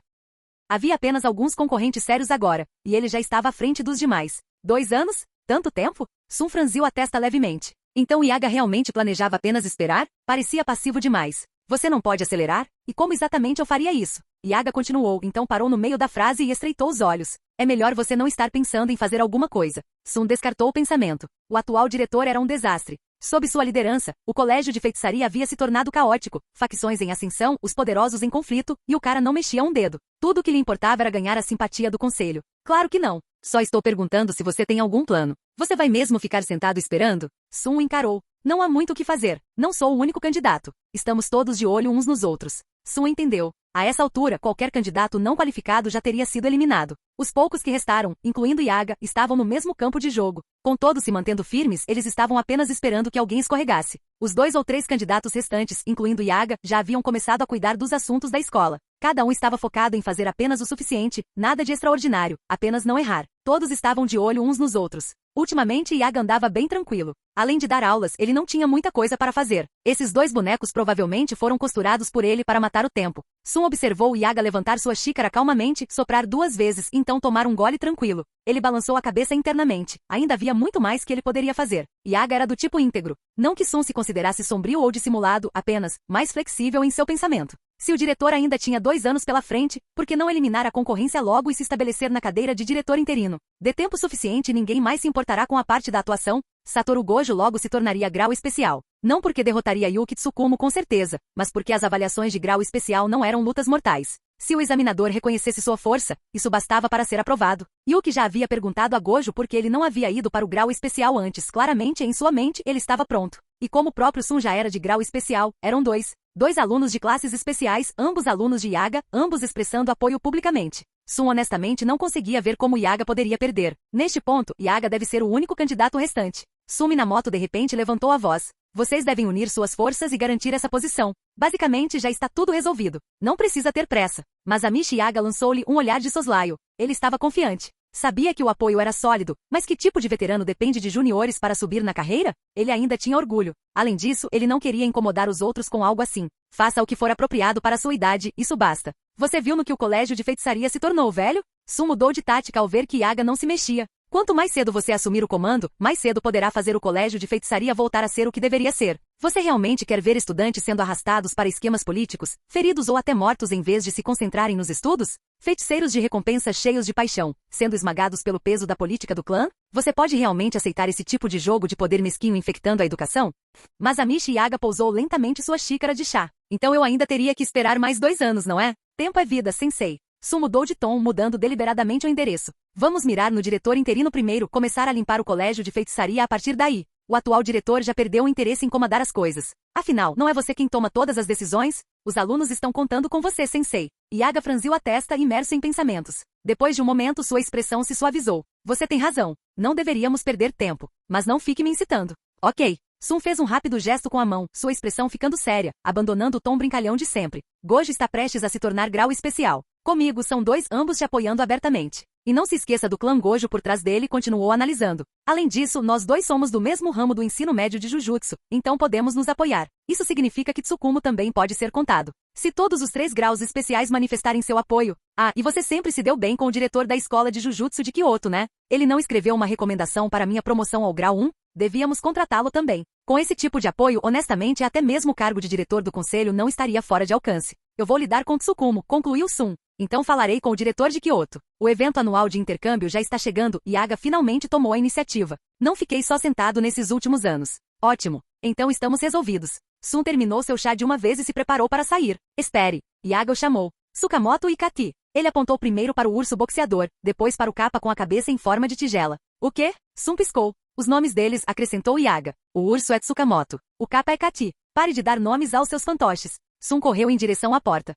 Havia apenas alguns concorrentes sérios agora, e ele já estava à frente dos demais. 2 anos? Tanto tempo? Sun franziu a testa levemente. Então Yaga realmente planejava apenas esperar? Parecia passivo demais. Você não pode acelerar? E como exatamente eu faria isso? Yaga continuou, então parou no meio da frase e estreitou os olhos. É melhor você não estar pensando em fazer alguma coisa. Sun descartou o pensamento. O atual diretor era um desastre. Sob sua liderança, o colégio de feitiçaria havia se tornado caótico, facções em ascensão, os poderosos em conflito, e o cara não mexia um dedo. Tudo o que lhe importava era ganhar a simpatia do conselho. Claro que não. Só estou perguntando se você tem algum plano. Você vai mesmo ficar sentado esperando? Sun o encarou. Não há muito o que fazer. Não sou o único candidato. Estamos todos de olho uns nos outros. Sun entendeu. A essa altura, qualquer candidato não qualificado já teria sido eliminado. Os poucos que restaram, incluindo Yaga, estavam no mesmo campo de jogo. Com todos se mantendo firmes, eles estavam apenas esperando que alguém escorregasse. Os 2 ou 3 candidatos restantes, incluindo Yaga, já haviam começado a cuidar dos assuntos da escola. Cada um estava focado em fazer apenas o suficiente, nada de extraordinário, apenas não errar. Todos estavam de olho uns nos outros. Ultimamente Yaga andava bem tranquilo. Além de dar aulas, ele não tinha muita coisa para fazer. Esses 2 bonecos provavelmente foram costurados por ele para matar o tempo. Sun observou Yaga levantar sua xícara calmamente, soprar 2 vezes, então tomar um gole tranquilo. Ele balançou a cabeça internamente. Ainda havia muito mais que ele poderia fazer. Yaga era do tipo íntegro. Não que Sun se considerasse sombrio ou dissimulado, apenas mais flexível em seu pensamento. Se o diretor ainda tinha 2 anos pela frente, por que não eliminar a concorrência logo e se estabelecer na cadeira de diretor interino? De tempo suficiente e ninguém mais se importará com a parte da atuação. Satoru Gojo logo se tornaria grau especial. Não porque derrotaria Yuki Tsukumo com certeza, mas porque as avaliações de grau especial não eram lutas mortais. Se o examinador reconhecesse sua força, isso bastava para ser aprovado. Yuki já havia perguntado a Gojo por que ele não havia ido para o grau especial antes. Claramente em sua mente ele estava pronto. E como o próprio Sun já era de grau especial, eram 2 alunos de classes especiais, ambos alunos de Yaga, ambos expressando apoio publicamente. Sun honestamente não conseguia ver como Yaga poderia perder. Neste ponto, Yaga deve ser o único candidato restante. Sun Minamoto de repente levantou a voz. Vocês devem unir suas forças e garantir essa posição. Basicamente, já está tudo resolvido. Não precisa ter pressa. Mas Amish Yaga lançou-lhe um olhar de soslaio. Ele estava confiante. Sabia que o apoio era sólido, mas que tipo de veterano depende de juniores para subir na carreira? Ele ainda tinha orgulho. Além disso, ele não queria incomodar os outros com algo assim. Faça o que for apropriado para sua idade, isso basta. Você viu no que o colégio de feitiçaria se tornou, velho? Sun mudou de tática ao ver que Yaga não se mexia. Quanto mais cedo você assumir o comando, mais cedo poderá fazer o colégio de feitiçaria voltar a ser o que deveria ser. Você realmente quer ver estudantes sendo arrastados para esquemas políticos, feridos ou até mortos em vez de se concentrarem nos estudos? Feiticeiros de recompensa cheios de paixão, sendo esmagados pelo peso da política do clã? Você pode realmente aceitar esse tipo de jogo de poder mesquinho infectando a educação? Mas Amish Yaga pousou lentamente sua xícara de chá. Então eu ainda teria que esperar mais 2 anos, não é? Tempo é vida, sensei. Sun mudou de tom, mudando deliberadamente o endereço. Vamos mirar no diretor interino primeiro, começar a limpar o colégio de feitiçaria a partir daí. O atual diretor já perdeu o interesse em comandar as coisas. Afinal, não é você quem toma todas as decisões? Os alunos estão contando com você, sensei. Yaga franziu a testa, imerso em pensamentos. Depois de um momento, sua expressão se suavizou. Você tem razão. Não deveríamos perder tempo. Mas não fique me incitando. Ok. Sun fez um rápido gesto com a mão, sua expressão ficando séria, abandonando o tom brincalhão de sempre. Gojo está prestes a se tornar grau especial. Comigo são 2, ambos te apoiando abertamente. E não se esqueça do clã Gojo por trás dele, continuou analisando. Além disso, nós 2 somos do mesmo ramo do ensino médio de Jujutsu, então podemos nos apoiar. Isso significa que Tsukumo também pode ser contado. Se todos os 3 graus especiais manifestarem seu apoio... Ah, e você sempre se deu bem com o diretor da escola de Jujutsu de Kyoto, né? Ele não escreveu uma recomendação para minha promoção ao grau 1? Devíamos contratá-lo também. Com esse tipo de apoio, honestamente, até mesmo o cargo de diretor do conselho não estaria fora de alcance. Eu vou lidar com Tsukumo, concluiu Sun. Então falarei com o diretor de Kyoto. O evento anual de intercâmbio já está chegando e Yaga finalmente tomou a iniciativa. Não fiquei só sentado nesses últimos anos. Ótimo. Então estamos resolvidos. Sun terminou seu chá de uma vez e se preparou para sair. Espere. Yaga o chamou. Tsukamoto e Kati. Ele apontou primeiro para o urso boxeador, depois para o capa com a cabeça em forma de tigela. O quê? Sun piscou. Os nomes deles, acrescentou Yaga. O urso é Tsukamoto. O capa é Kati. Pare de dar nomes aos seus fantoches. Sun correu em direção à porta.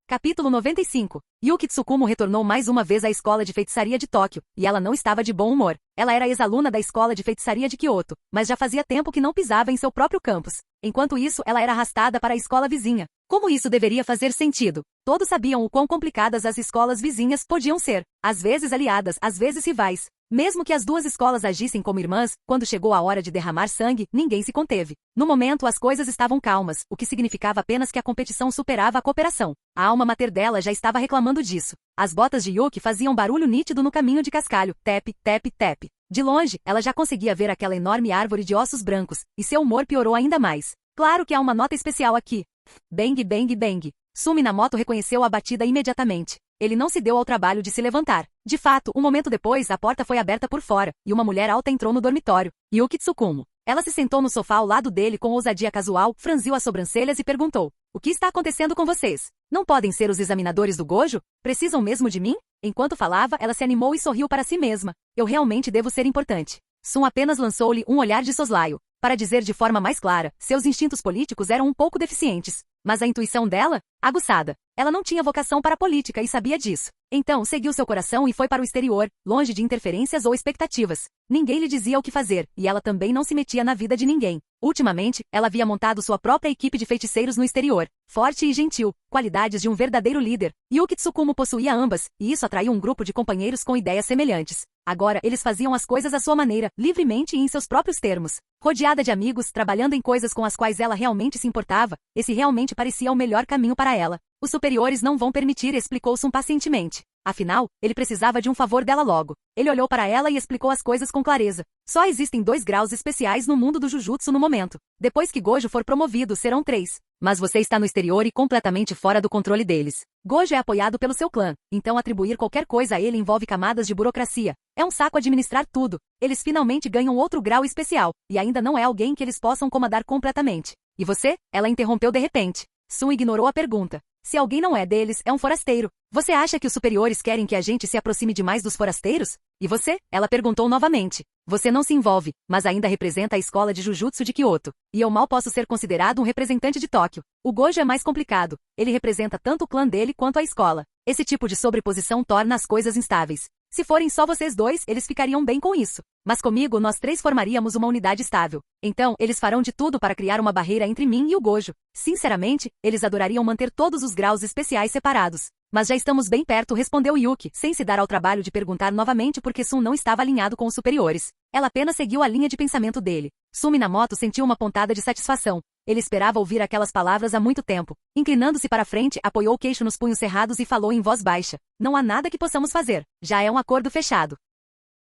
Capítulo 95. Yuki Tsukumo retornou mais uma vez à escola de feitiçaria de Tóquio, e ela não estava de bom humor. Ela era ex-aluna da escola de feitiçaria de Kyoto, mas já fazia tempo que não pisava em seu próprio campus. Enquanto isso, ela era arrastada para a escola vizinha. Como isso deveria fazer sentido? Todos sabiam o quão complicadas as escolas vizinhas podiam ser. Às vezes aliadas, às vezes rivais. Mesmo que as 2 escolas agissem como irmãs, quando chegou a hora de derramar sangue, ninguém se conteve. No momento, as coisas estavam calmas, o que significava apenas que a competição superava a cooperação. A alma mater dela já estava reclamando disso. As botas de Yuki faziam barulho nítido no caminho de cascalho. Tep, tep, tep. De longe, ela já conseguia ver aquela enorme árvore de ossos brancos, e seu humor piorou ainda mais. Claro que há uma nota especial aqui. Bang, bang, bang. Sun Minamoto reconheceu a batida imediatamente. Ele não se deu ao trabalho de se levantar. De fato, um momento depois, a porta foi aberta por fora, e uma mulher alta entrou no dormitório. Yuki Tsukumo. Ela se sentou no sofá ao lado dele com ousadia casual, franziu as sobrancelhas e perguntou. O que está acontecendo com vocês? Não podem ser os examinadores do Gojo? Precisam mesmo de mim? Enquanto falava, ela se animou e sorriu para si mesma. Eu realmente devo ser importante. Sun apenas lançou-lhe um olhar de soslaio. Para dizer de forma mais clara, seus instintos políticos eram um pouco deficientes. Mas a intuição dela? Aguçada. Ela não tinha vocação para a política e sabia disso. Então, seguiu seu coração e foi para o exterior, longe de interferências ou expectativas. Ninguém lhe dizia o que fazer, e ela também não se metia na vida de ninguém. Ultimamente, ela havia montado sua própria equipe de feiticeiros no exterior. Forte e gentil, qualidades de um verdadeiro líder. Yuki Tsukumo possuía ambas, e isso atraiu um grupo de companheiros com ideias semelhantes. Agora, eles faziam as coisas à sua maneira, livremente e em seus próprios termos. Rodeada de amigos, trabalhando em coisas com as quais ela realmente se importava, esse realmente parecia o melhor caminho para ela. Os superiores não vão permitir, explicou Sun pacientemente. Afinal, ele precisava de um favor dela logo. Ele olhou para ela e explicou as coisas com clareza. Só existem 2 graus especiais no mundo do Jujutsu no momento. Depois que Gojo for promovido, serão 3. Mas você está no exterior e completamente fora do controle deles. Gojo é apoiado pelo seu clã, então atribuir qualquer coisa a ele envolve camadas de burocracia. É um saco administrar tudo. Eles finalmente ganham outro grau especial, e ainda não é alguém que eles possam comandar completamente. E você? Ela interrompeu de repente. Sun ignorou a pergunta. Se alguém não é deles, é um forasteiro. Você acha que os superiores querem que a gente se aproxime demais dos forasteiros? E você? Ela perguntou novamente. Você não se envolve, mas ainda representa a escola de Jujutsu de Kyoto. E eu mal posso ser considerado um representante de Tóquio. O Gojo é mais complicado. Ele representa tanto o clã dele quanto a escola. Esse tipo de sobreposição torna as coisas instáveis. Se forem só vocês dois, eles ficariam bem com isso. Mas comigo, nós três formaríamos uma unidade estável. Então, eles farão de tudo para criar uma barreira entre mim e o Gojo. Sinceramente, eles adorariam manter todos os graus especiais separados. Mas já estamos bem perto, respondeu Yuki, sem se dar ao trabalho de perguntar novamente porque Sun não estava alinhado com os superiores. Ela apenas seguiu a linha de pensamento dele. Sun Minamoto sentiu uma pontada de satisfação. Ele esperava ouvir aquelas palavras há muito tempo. Inclinando-se para frente, apoiou o queixo nos punhos cerrados e falou em voz baixa. Não há nada que possamos fazer. Já é um acordo fechado.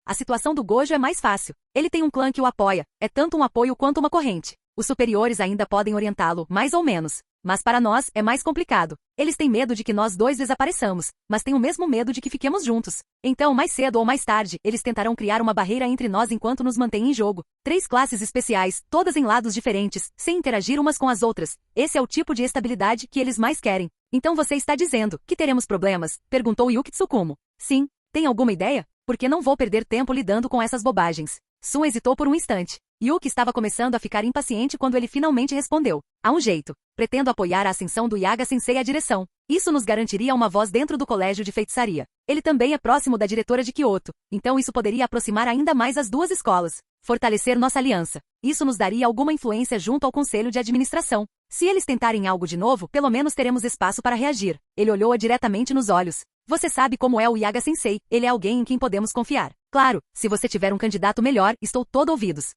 A situação do Gojo é mais fácil. Ele tem um clã que o apoia. É tanto um apoio quanto uma corrente. Os superiores ainda podem orientá-lo, mais ou menos. Mas para nós, é mais complicado. Eles têm medo de que nós dois desapareçamos, mas têm o mesmo medo de que fiquemos juntos. Então, mais cedo ou mais tarde, eles tentarão criar uma barreira entre nós enquanto nos mantêm em jogo. 3 classes especiais, todas em lados diferentes, sem interagir umas com as outras. Esse é o tipo de estabilidade que eles mais querem. Então você está dizendo que teremos problemas? Perguntou Yuki Tsukumo. Sim. Tem alguma ideia? Porque não vou perder tempo lidando com essas bobagens. Sun hesitou por um instante. Yuki estava começando a ficar impaciente quando ele finalmente respondeu. Há um jeito. Pretendo apoiar a ascensão do Yaga-sensei à direção. Isso nos garantiria uma voz dentro do colégio de feitiçaria. Ele também é próximo da diretora de Kyoto, então isso poderia aproximar ainda mais as duas escolas. Fortalecer nossa aliança. Isso nos daria alguma influência junto ao conselho de administração. Se eles tentarem algo de novo, pelo menos teremos espaço para reagir. Ele olhou-a diretamente nos olhos. Você sabe como é o Yaga-sensei, ele é alguém em quem podemos confiar. Claro, se você tiver um candidato melhor, estou todo ouvidos.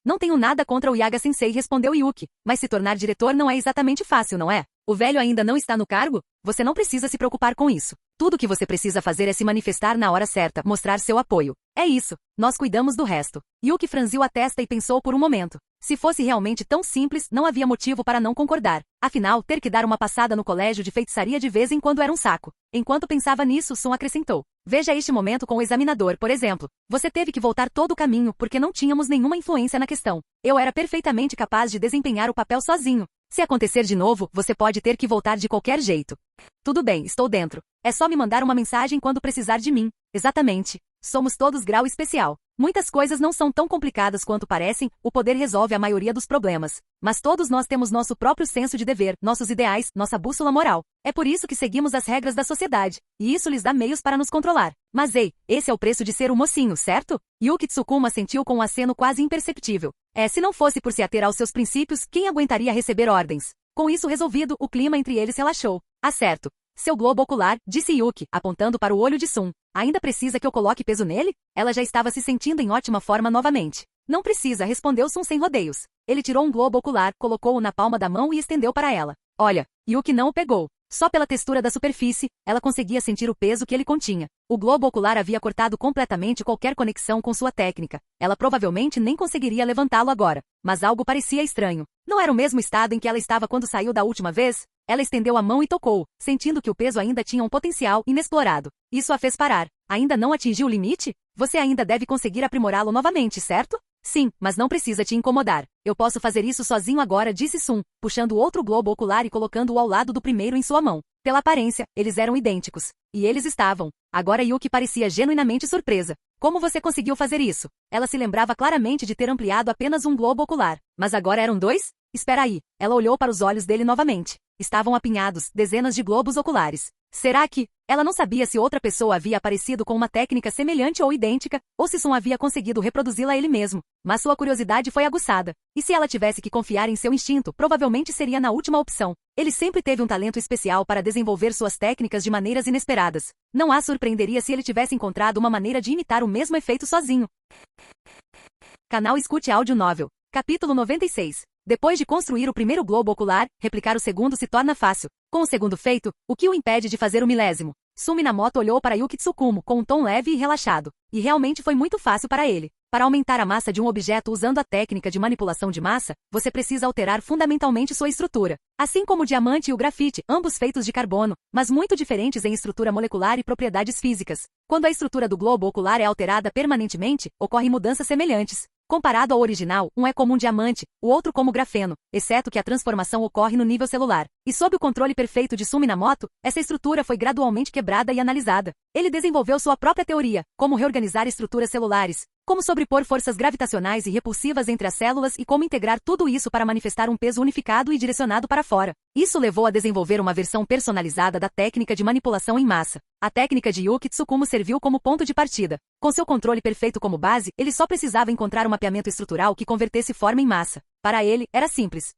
Não tenho nada contra o Yaga-sensei, respondeu Yuki, mas se tornar diretor não é exatamente fácil, não é? O velho ainda não está no cargo? Você não precisa se preocupar com isso. Tudo o que você precisa fazer é se manifestar na hora certa, mostrar seu apoio. É isso, nós cuidamos do resto. Yuki franziu a testa e pensou por um momento. Se fosse realmente tão simples, não havia motivo para não concordar. Afinal, ter que dar uma passada no colégio de feitiçaria de vez em quando era um saco. Enquanto pensava nisso, Sun acrescentou. Veja este momento com o examinador, por exemplo. Você teve que voltar todo o caminho porque não tínhamos nenhuma influência na questão. Eu era perfeitamente capaz de desempenhar o papel sozinho. Se acontecer de novo, você pode ter que voltar de qualquer jeito. Tudo bem, estou dentro. É só me mandar uma mensagem quando precisar de mim. Exatamente. Somos todos grau especial. Muitas coisas não são tão complicadas quanto parecem, o poder resolve a maioria dos problemas. Mas todos nós temos nosso próprio senso de dever, nossos ideais, nossa bússola moral. É por isso que seguimos as regras da sociedade, e isso lhes dá meios para nos controlar. Mas ei, esse é o preço de ser um mocinho, certo? Yuki Tsukuma sentiu com um aceno quase imperceptível. Se não fosse por se ater aos seus princípios, quem aguentaria receber ordens? Com isso resolvido, o clima entre eles relaxou. Certo. Seu globo ocular, disse Yuki, apontando para o olho de Sun. Ainda precisa que eu coloque peso nele? Ela já estava se sentindo em ótima forma novamente. Não precisa, respondeu Sun sem rodeios. Ele tirou um globo ocular, colocou-o na palma da mão e estendeu para ela. Olha, Yuki não o pegou. Só pela textura da superfície, ela conseguia sentir o peso que ele continha. O globo ocular havia cortado completamente qualquer conexão com sua técnica. Ela provavelmente nem conseguiria levantá-lo agora. Mas algo parecia estranho. Não era o mesmo estado em que ela estava quando saiu da última vez? Ela estendeu a mão e tocou, sentindo que o peso ainda tinha um potencial inexplorado. Isso a fez parar. Ainda não atingiu o limite? Você ainda deve conseguir aprimorá-lo novamente, certo? Sim, mas não precisa te incomodar. Eu posso fazer isso sozinho agora, disse Sun, puxando outro globo ocular e colocando-o ao lado do primeiro em sua mão. Pela aparência, eles eram idênticos. E eles estavam. Agora Yuki parecia genuinamente surpresa. Como você conseguiu fazer isso? Ela se lembrava claramente de ter ampliado apenas um globo ocular. Mas agora eram 2? Espera aí. Ela olhou para os olhos dele novamente. Estavam apinhados, dezenas de globos oculares. Será que... Ela não sabia se outra pessoa havia aparecido com uma técnica semelhante ou idêntica, ou se Sun havia conseguido reproduzi-la ele mesmo. Mas sua curiosidade foi aguçada. E se ela tivesse que confiar em seu instinto, provavelmente seria na última opção. Ele sempre teve um talento especial para desenvolver suas técnicas de maneiras inesperadas. Não a surpreenderia se ele tivesse encontrado uma maneira de imitar o mesmo efeito sozinho. Canal Escute Áudio Novel. Capítulo 96. Depois de construir o primeiro globo ocular, replicar o segundo se torna fácil. Com o segundo feito, o que o impede de fazer o milésimo? Sun Minamoto olhou para Yuki Tsukumo com um tom leve e relaxado. E realmente foi muito fácil para ele. Para aumentar a massa de um objeto usando a técnica de manipulação de massa, você precisa alterar fundamentalmente sua estrutura. Assim como o diamante e o grafite, ambos feitos de carbono, mas muito diferentes em estrutura molecular e propriedades físicas. Quando a estrutura do globo ocular é alterada permanentemente, ocorrem mudanças semelhantes. Comparado ao original, um é como um diamante, o outro como grafeno, exceto que a transformação ocorre no nível celular. E sob o controle perfeito de Sun Minamoto, essa estrutura foi gradualmente quebrada e analisada. Ele desenvolveu sua própria teoria, como reorganizar estruturas celulares, como sobrepor forças gravitacionais e repulsivas entre as células e como integrar tudo isso para manifestar um peso unificado e direcionado para fora. Isso levou a desenvolver uma versão personalizada da técnica de manipulação em massa. A técnica de Yuki Tsukumo serviu como ponto de partida. Com seu controle perfeito como base, ele só precisava encontrar um mapeamento estrutural que convertesse forma em massa. Para ele, era simples.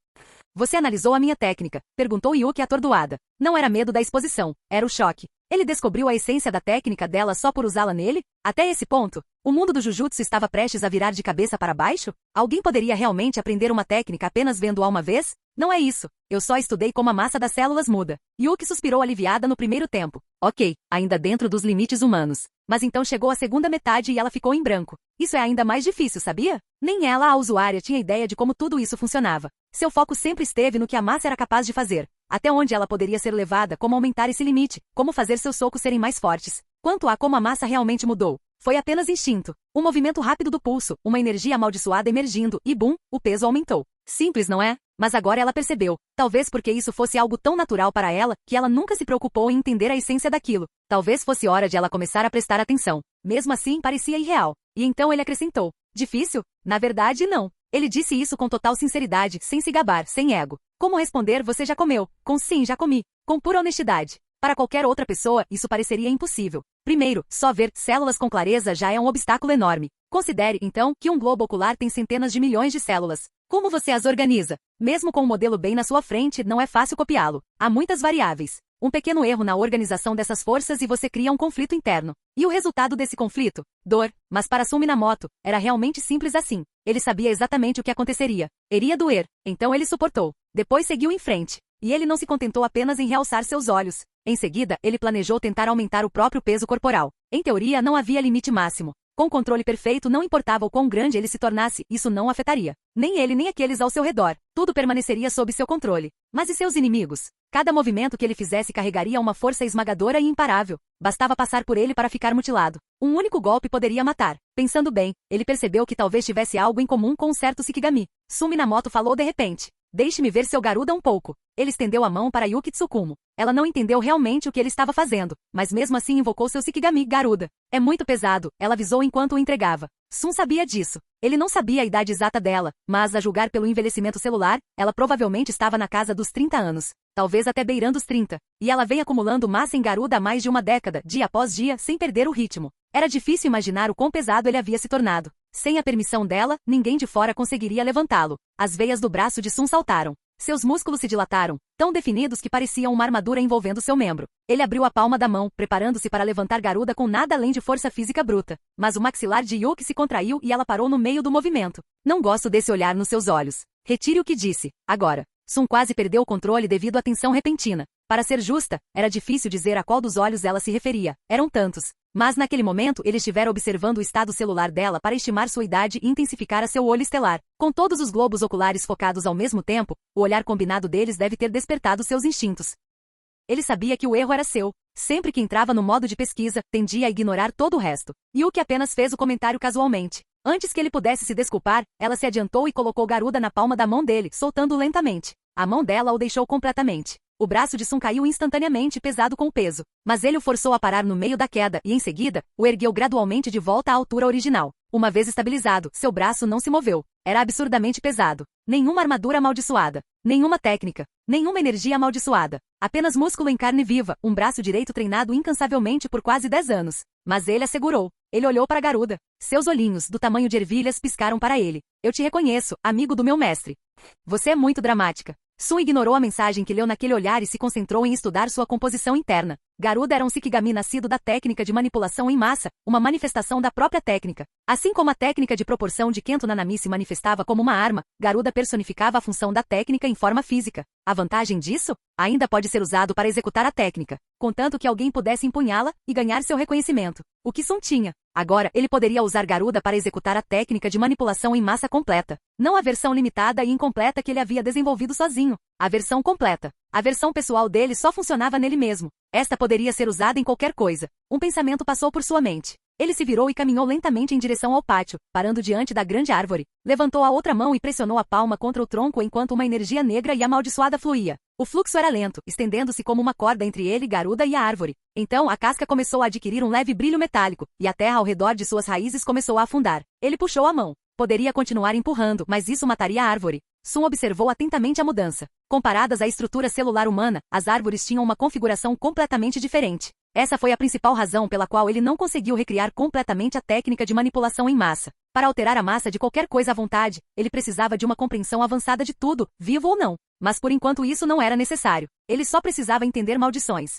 Você analisou a minha técnica? Perguntou Yuki atordoada. Não era medo da exposição, era o choque. Ele descobriu a essência da técnica dela só por usá-la nele? Até esse ponto, o mundo do Jujutsu estava prestes a virar de cabeça para baixo? Alguém poderia realmente aprender uma técnica apenas vendo-a uma vez? Não é isso. Eu só estudei como a massa das células muda. Yuki suspirou aliviada no primeiro tempo. Ok, ainda dentro dos limites humanos. Mas então chegou a segunda metade e ela ficou em branco. Isso é ainda mais difícil, sabia? Nem ela, a usuária, tinha ideia de como tudo isso funcionava. Seu foco sempre esteve no que a massa era capaz de fazer. Até onde ela poderia ser levada, como aumentar esse limite, como fazer seus socos serem mais fortes. Quanto a como a massa realmente mudou, foi apenas instinto. Um movimento rápido do pulso, uma energia amaldiçoada emergindo, e bum, o peso aumentou. Simples, não é? Mas agora ela percebeu, talvez porque isso fosse algo tão natural para ela, que ela nunca se preocupou em entender a essência daquilo. Talvez fosse hora de ela começar a prestar atenção. Mesmo assim, parecia irreal. E então ele acrescentou, difícil? Na verdade, não. Ele disse isso com total sinceridade, sem se gabar, sem ego. Como responder você já comeu? Com sim, já comi. Com pura honestidade. Para qualquer outra pessoa, isso pareceria impossível. Primeiro, só ver células com clareza já é um obstáculo enorme. Considere, então, que um globo ocular tem centenas de milhões de células. Como você as organiza? Mesmo com o modelo bem na sua frente, não é fácil copiá-lo. Há muitas variáveis. Um pequeno erro na organização dessas forças e você cria um conflito interno. E o resultado desse conflito? Dor. Mas para Sun Minamoto, era realmente simples assim. Ele sabia exatamente o que aconteceria. Iria doer. Então ele suportou. Depois seguiu em frente. E ele não se contentou apenas em realçar seus olhos. Em seguida, ele planejou tentar aumentar o próprio peso corporal. Em teoria, não havia limite máximo. Com controle perfeito, não importava o quão grande ele se tornasse, isso não afetaria. Nem ele nem aqueles ao seu redor. Tudo permaneceria sob seu controle. Mas e seus inimigos? Cada movimento que ele fizesse carregaria uma força esmagadora e imparável. Bastava passar por ele para ficar mutilado. Um único golpe poderia matar. Pensando bem, ele percebeu que talvez tivesse algo em comum com um certo Shikigami. Sun Minamoto falou de repente. Deixe-me ver seu Garuda um pouco. Ele estendeu a mão para Yuki Tsukumo. Ela não entendeu realmente o que ele estava fazendo, mas mesmo assim invocou seu Shikigami Garuda. É muito pesado, ela avisou enquanto o entregava. Sun sabia disso. Ele não sabia a idade exata dela, mas a julgar pelo envelhecimento celular, ela provavelmente estava na casa dos 30 anos. Talvez até beirando os 30. E ela vem acumulando massa em Garuda há mais de uma década, dia após dia, sem perder o ritmo. Era difícil imaginar o quão pesado ele havia se tornado. Sem a permissão dela, ninguém de fora conseguiria levantá-lo. As veias do braço de Sun saltaram. Seus músculos se dilataram, tão definidos que pareciam uma armadura envolvendo seu membro. Ele abriu a palma da mão, preparando-se para levantar Garuda com nada além de força física bruta. Mas o maxilar de Yuki se contraiu e ela parou no meio do movimento. Não gosto desse olhar nos seus olhos. Retire o que disse. Agora. Sun quase perdeu o controle devido à tensão repentina. Para ser justa, era difícil dizer a qual dos olhos ela se referia. Eram tantos. Mas naquele momento ele estivera observando o estado celular dela para estimar sua idade e intensificar a seu olho estelar. Com todos os globos oculares focados ao mesmo tempo, o olhar combinado deles deve ter despertado seus instintos. Ele sabia que o erro era seu. Sempre que entrava no modo de pesquisa, tendia a ignorar todo o resto. Yuki apenas fez o comentário casualmente. Antes que ele pudesse se desculpar, ela se adiantou e colocou Garuda na palma da mão dele, soltando-o lentamente. A mão dela o deixou completamente. O braço de Sun caiu instantaneamente pesado com o peso. Mas ele o forçou a parar no meio da queda e, em seguida, o ergueu gradualmente de volta à altura original. Uma vez estabilizado, seu braço não se moveu. Era absurdamente pesado. Nenhuma armadura amaldiçoada. Nenhuma técnica. Nenhuma energia amaldiçoada. Apenas músculo em carne viva, um braço direito treinado incansavelmente por quase 10 anos. Mas ele assegurou. Ele olhou para Garuda. Seus olhinhos, do tamanho de ervilhas, piscaram para ele. Eu te reconheço, amigo do meu mestre. Você é muito dramática. Sun ignorou a mensagem que leu naquele olhar e se concentrou em estudar sua composição interna. Garuda era um Shikigami nascido da técnica de manipulação em massa, uma manifestação da própria técnica. Assim como a técnica de proporção de Kento Nanami se manifestava como uma arma, Garuda personificava a função da técnica em forma física. A vantagem disso? Ainda pode ser usado para executar a técnica, contanto que alguém pudesse empunhá-la e ganhar seu reconhecimento. O que Sun tinha. Agora, ele poderia usar Garuda para executar a técnica de manipulação em massa completa. Não a versão limitada e incompleta que ele havia desenvolvido sozinho. A versão completa. A versão pessoal dele só funcionava nele mesmo. Esta poderia ser usada em qualquer coisa. Um pensamento passou por sua mente. Ele se virou e caminhou lentamente em direção ao pátio, parando diante da grande árvore. Levantou a outra mão e pressionou a palma contra o tronco enquanto uma energia negra e amaldiçoada fluía. O fluxo era lento, estendendo-se como uma corda entre ele, Garuda, e a árvore. Então a casca começou a adquirir um leve brilho metálico, e a terra ao redor de suas raízes começou a afundar. Ele puxou a mão. Poderia continuar empurrando, mas isso mataria a árvore. Sun observou atentamente a mudança. Comparadas à estrutura celular humana, as árvores tinham uma configuração completamente diferente. Essa foi a principal razão pela qual ele não conseguiu recriar completamente a técnica de manipulação em massa. Para alterar a massa de qualquer coisa à vontade, ele precisava de uma compreensão avançada de tudo, vivo ou não. Mas por enquanto isso não era necessário. Ele só precisava entender maldições.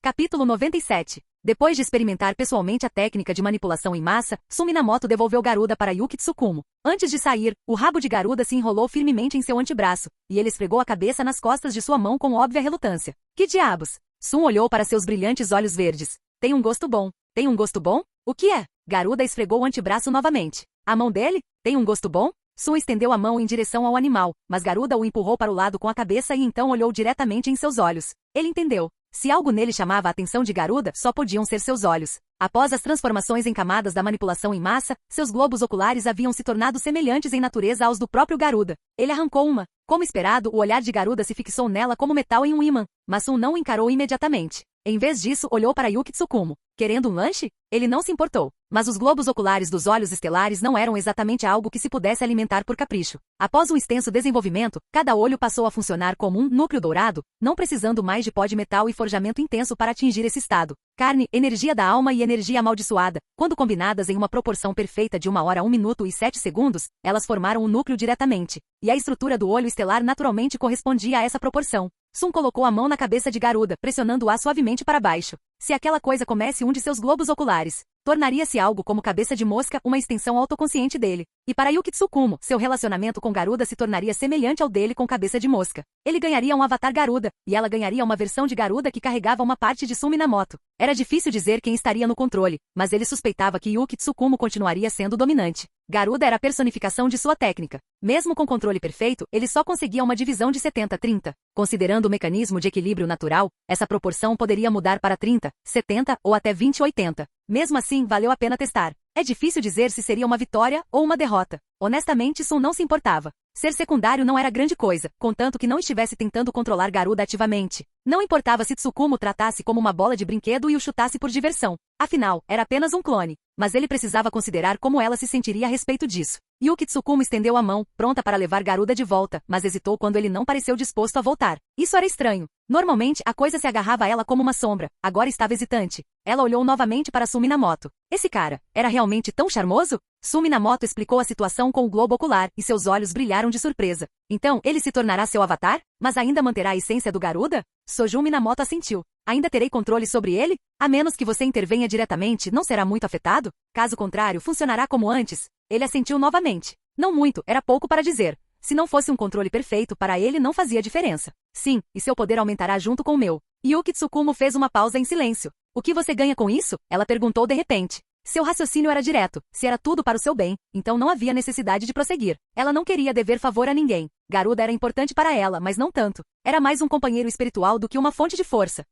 Capítulo 97. Depois de experimentar pessoalmente a técnica de manipulação em massa, Sun Minamoto devolveu Garuda para Yuki Tsukumo. Antes de sair, o rabo de Garuda se enrolou firmemente em seu antebraço, e ele esfregou a cabeça nas costas de sua mão com óbvia relutância. Que diabos? Sun olhou para seus brilhantes olhos verdes. Tem um gosto bom. Tem um gosto bom? O que é? Garuda esfregou o antebraço novamente. A mão dele? Tem um gosto bom? Sun estendeu a mão em direção ao animal, mas Garuda o empurrou para o lado com a cabeça e então olhou diretamente em seus olhos. Ele entendeu. Se algo nele chamava a atenção de Garuda, só podiam ser seus olhos. Após as transformações em camadas da manipulação em massa, seus globos oculares haviam se tornado semelhantes em natureza aos do próprio Garuda. Ele arrancou uma. Como esperado, o olhar de Garuda se fixou nela como metal em um ímã, mas Sun não o encarou imediatamente. Em vez disso, olhou para Yuki Tsukumo. Querendo um lanche? Ele não se importou. Mas os globos oculares dos olhos estelares não eram exatamente algo que se pudesse alimentar por capricho. Após um extenso desenvolvimento, cada olho passou a funcionar como um núcleo dourado, não precisando mais de pó de metal e forjamento intenso para atingir esse estado. Carne, energia da alma e energia amaldiçoada, quando combinadas em uma proporção perfeita de 1 hora a 1 minuto e 7 segundos, elas formaram o núcleo diretamente. E a estrutura do olho estelar naturalmente correspondia a essa proporção. Sun colocou a mão na cabeça de Garuda, pressionando-a suavemente para baixo. Se aquela coisa comesse um de seus globos oculares, tornaria-se algo como cabeça de mosca, uma extensão autoconsciente dele. E para Yuki Tsukumo, seu relacionamento com Garuda se tornaria semelhante ao dele com cabeça de mosca. Ele ganharia um avatar Garuda, e ela ganharia uma versão de Garuda que carregava uma parte de Sun Minamoto. Era difícil dizer quem estaria no controle, mas ele suspeitava que Yuki Tsukumo continuaria sendo dominante. Garuda era a personificação de sua técnica. Mesmo com controle perfeito, ele só conseguia uma divisão de 70-30. Considerando o mecanismo de equilíbrio natural, essa proporção poderia mudar para 30, 70 ou até 20-80. Mesmo assim, valeu a pena testar. É difícil dizer se seria uma vitória ou uma derrota. Honestamente, Sun não se importava. Ser secundário não era grande coisa, contanto que não estivesse tentando controlar Garuda ativamente. Não importava se Tsukumo tratasse como uma bola de brinquedo e o chutasse por diversão. Afinal, era apenas um clone. Mas ele precisava considerar como ela se sentiria a respeito disso. Yuki Tsukumo estendeu a mão, pronta para levar Garuda de volta, mas hesitou quando ele não pareceu disposto a voltar. Isso era estranho. Normalmente, a coisa se agarrava a ela como uma sombra. Agora estava hesitante. Ela olhou novamente para Sun Minamoto. Esse cara, era realmente tão charmoso? Sun Minamoto explicou a situação com o globo ocular, e seus olhos brilharam de surpresa. Então, ele se tornará seu avatar? Mas ainda manterá a essência do Garuda? Sojun Minamoto assentiu. Ainda terei controle sobre ele? A menos que você intervenha diretamente, não será muito afetado? Caso contrário, funcionará como antes. Ele assentiu novamente. Não muito, era pouco para dizer. Se não fosse um controle perfeito, para ele não fazia diferença. Sim, e seu poder aumentará junto com o meu. Yuki Tsukumo fez uma pausa em silêncio. O que você ganha com isso? Ela perguntou de repente. Seu raciocínio era direto. Se era tudo para o seu bem, então não havia necessidade de prosseguir. Ela não queria dever favor a ninguém. Garuda era importante para ela, mas não tanto. Era mais um companheiro espiritual do que uma fonte de força.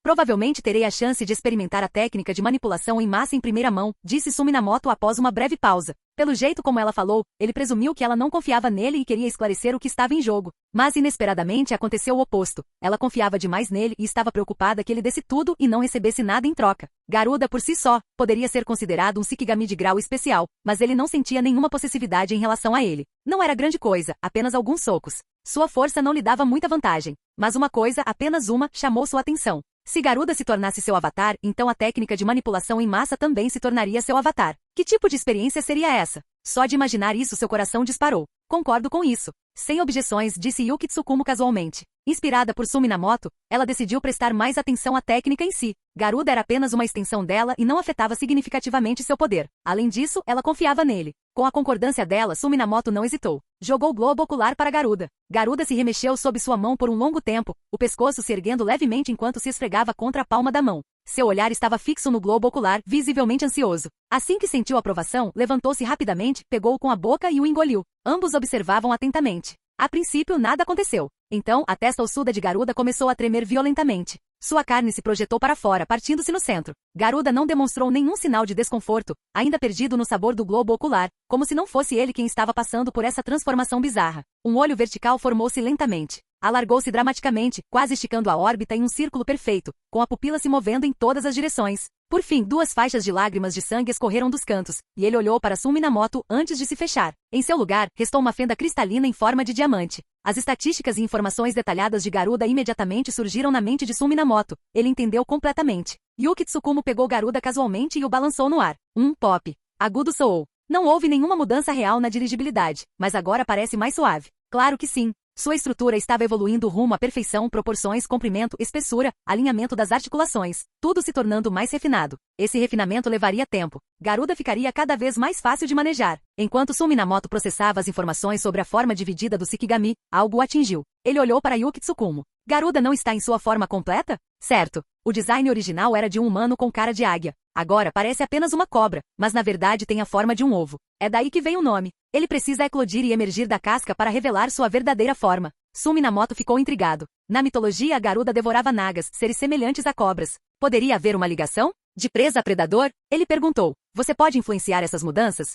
Provavelmente terei a chance de experimentar a técnica de manipulação em massa em primeira mão, disse Sun Minamoto após uma breve pausa. Pelo jeito como ela falou, ele presumiu que ela não confiava nele e queria esclarecer o que estava em jogo. Mas inesperadamente aconteceu o oposto. Ela confiava demais nele e estava preocupada que ele desse tudo e não recebesse nada em troca. Garuda por si só, poderia ser considerado um Shikigami de grau especial, mas ele não sentia nenhuma possessividade em relação a ele. Não era grande coisa, apenas alguns socos. Sua força não lhe dava muita vantagem. Mas uma coisa, apenas uma, chamou sua atenção. Se Garuda se tornasse seu avatar, então a técnica de manipulação em massa também se tornaria seu avatar. Que tipo de experiência seria essa? Só de imaginar isso seu coração disparou. Concordo com isso. Sem objeções, disse Yuki Tsukumo casualmente. Inspirada por Sun Minamoto, ela decidiu prestar mais atenção à técnica em si. Garuda era apenas uma extensão dela e não afetava significativamente seu poder. Além disso, ela confiava nele. Com a concordância dela, Sun Minamoto não hesitou. Jogou o globo ocular para Garuda. Garuda se remexeu sob sua mão por um longo tempo, o pescoço se erguendo levemente enquanto se esfregava contra a palma da mão. Seu olhar estava fixo no globo ocular, visivelmente ansioso. Assim que sentiu a aprovação, levantou-se rapidamente, pegou-o com a boca e o engoliu. Ambos observavam atentamente. A princípio, nada aconteceu. Então, a testa ossuda de Garuda começou a tremer violentamente. Sua carne se projetou para fora, partindo-se no centro. Garuda não demonstrou nenhum sinal de desconforto, ainda perdido no sabor do globo ocular, como se não fosse ele quem estava passando por essa transformação bizarra. Um olho vertical formou-se lentamente. Alargou-se dramaticamente, quase esticando a órbita em um círculo perfeito, com a pupila se movendo em todas as direções. Por fim, 2 faixas de lágrimas de sangue escorreram dos cantos, e ele olhou para Sumi Minamoto antes de se fechar. Em seu lugar, restou uma fenda cristalina em forma de diamante. As estatísticas e informações detalhadas de Garuda imediatamente surgiram na mente de Sumi Minamoto. Ele entendeu completamente. Yuki Tsukumo pegou Garuda casualmente e o balançou no ar. Pop. Agudo soou. Não houve nenhuma mudança real na dirigibilidade, mas agora parece mais suave. Claro que sim. Sua estrutura estava evoluindo rumo à perfeição, proporções, comprimento, espessura, alinhamento das articulações, tudo se tornando mais refinado. Esse refinamento levaria tempo. Garuda ficaria cada vez mais fácil de manejar. Enquanto Sumi Minamoto processava as informações sobre a forma dividida do Shikigami, algo o atingiu. Ele olhou para Yuki Tsukumo. Garuda não está em sua forma completa? Certo. O design original era de um humano com cara de águia. Agora parece apenas uma cobra, mas na verdade tem a forma de um ovo. É daí que vem o nome. Ele precisa eclodir e emergir da casca para revelar sua verdadeira forma. Sumi Minamoto ficou intrigado. Na mitologia, a Garuda devorava nagas, seres semelhantes a cobras. Poderia haver uma ligação? De presa a predador? Ele perguntou. Você pode influenciar essas mudanças?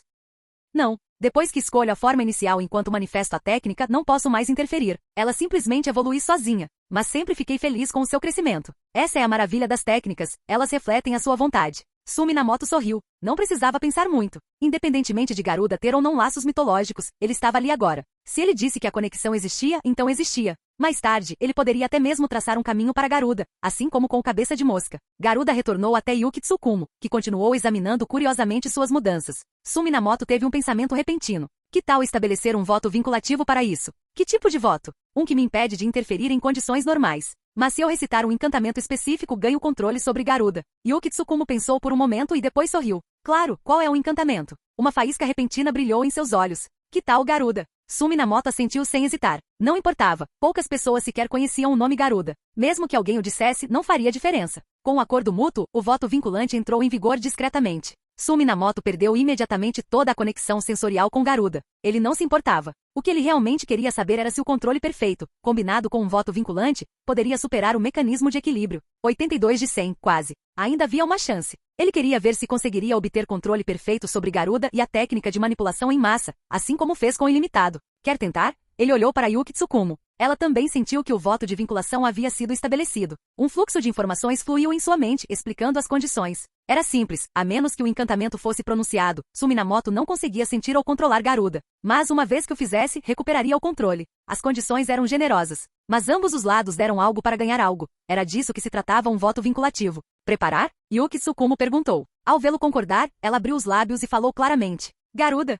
Não. Depois que escolho a forma inicial enquanto manifesto a técnica, não posso mais interferir. Ela simplesmente evolui sozinha. Mas sempre fiquei feliz com o seu crescimento. Essa é a maravilha das técnicas, elas refletem a sua vontade. Sumi Minamoto sorriu. Não precisava pensar muito. Independentemente de Garuda ter ou não laços mitológicos, ele estava ali agora. Se ele disse que a conexão existia, então existia. Mais tarde, ele poderia até mesmo traçar um caminho para Garuda, assim como com Cabeça de Mosca. Garuda retornou até Yuki Tsukumo, que continuou examinando curiosamente suas mudanças. Sumi Minamoto teve um pensamento repentino. Que tal estabelecer um voto vinculativo para isso? Que tipo de voto? Um que me impede de interferir em condições normais. Mas se eu recitar um encantamento específico, ganho controle sobre Garuda. Yuki Tsukumo pensou por um momento e depois sorriu. Claro, qual é o encantamento? Uma faísca repentina brilhou em seus olhos. Que tal Garuda? Sumi Minamoto assentiu sem hesitar. Não importava. Poucas pessoas sequer conheciam o nome Garuda. Mesmo que alguém o dissesse, não faria diferença. Com o acordo mútuo, o voto vinculante entrou em vigor discretamente. Sumi Minamoto perdeu imediatamente toda a conexão sensorial com Garuda. Ele não se importava. O que ele realmente queria saber era se o controle perfeito, combinado com um voto vinculante, poderia superar o mecanismo de equilíbrio. 82 de 100, quase. Ainda havia uma chance. Ele queria ver se conseguiria obter controle perfeito sobre Garuda e a técnica de manipulação em massa, assim como fez com o ilimitado. Quer tentar? Ele olhou para Yuki Tsukumo. Ela também sentiu que o voto de vinculação havia sido estabelecido. Um fluxo de informações fluiu em sua mente, explicando as condições. Era simples, a menos que o encantamento fosse pronunciado, Sumi Minamoto não conseguia sentir ou controlar Garuda. Mas uma vez que o fizesse, recuperaria o controle. As condições eram generosas. Mas ambos os lados deram algo para ganhar algo. Era disso que se tratava um voto vinculativo. Preparar? Yuki Tsukumo perguntou. Ao vê-lo concordar, ela abriu os lábios e falou claramente. Garuda.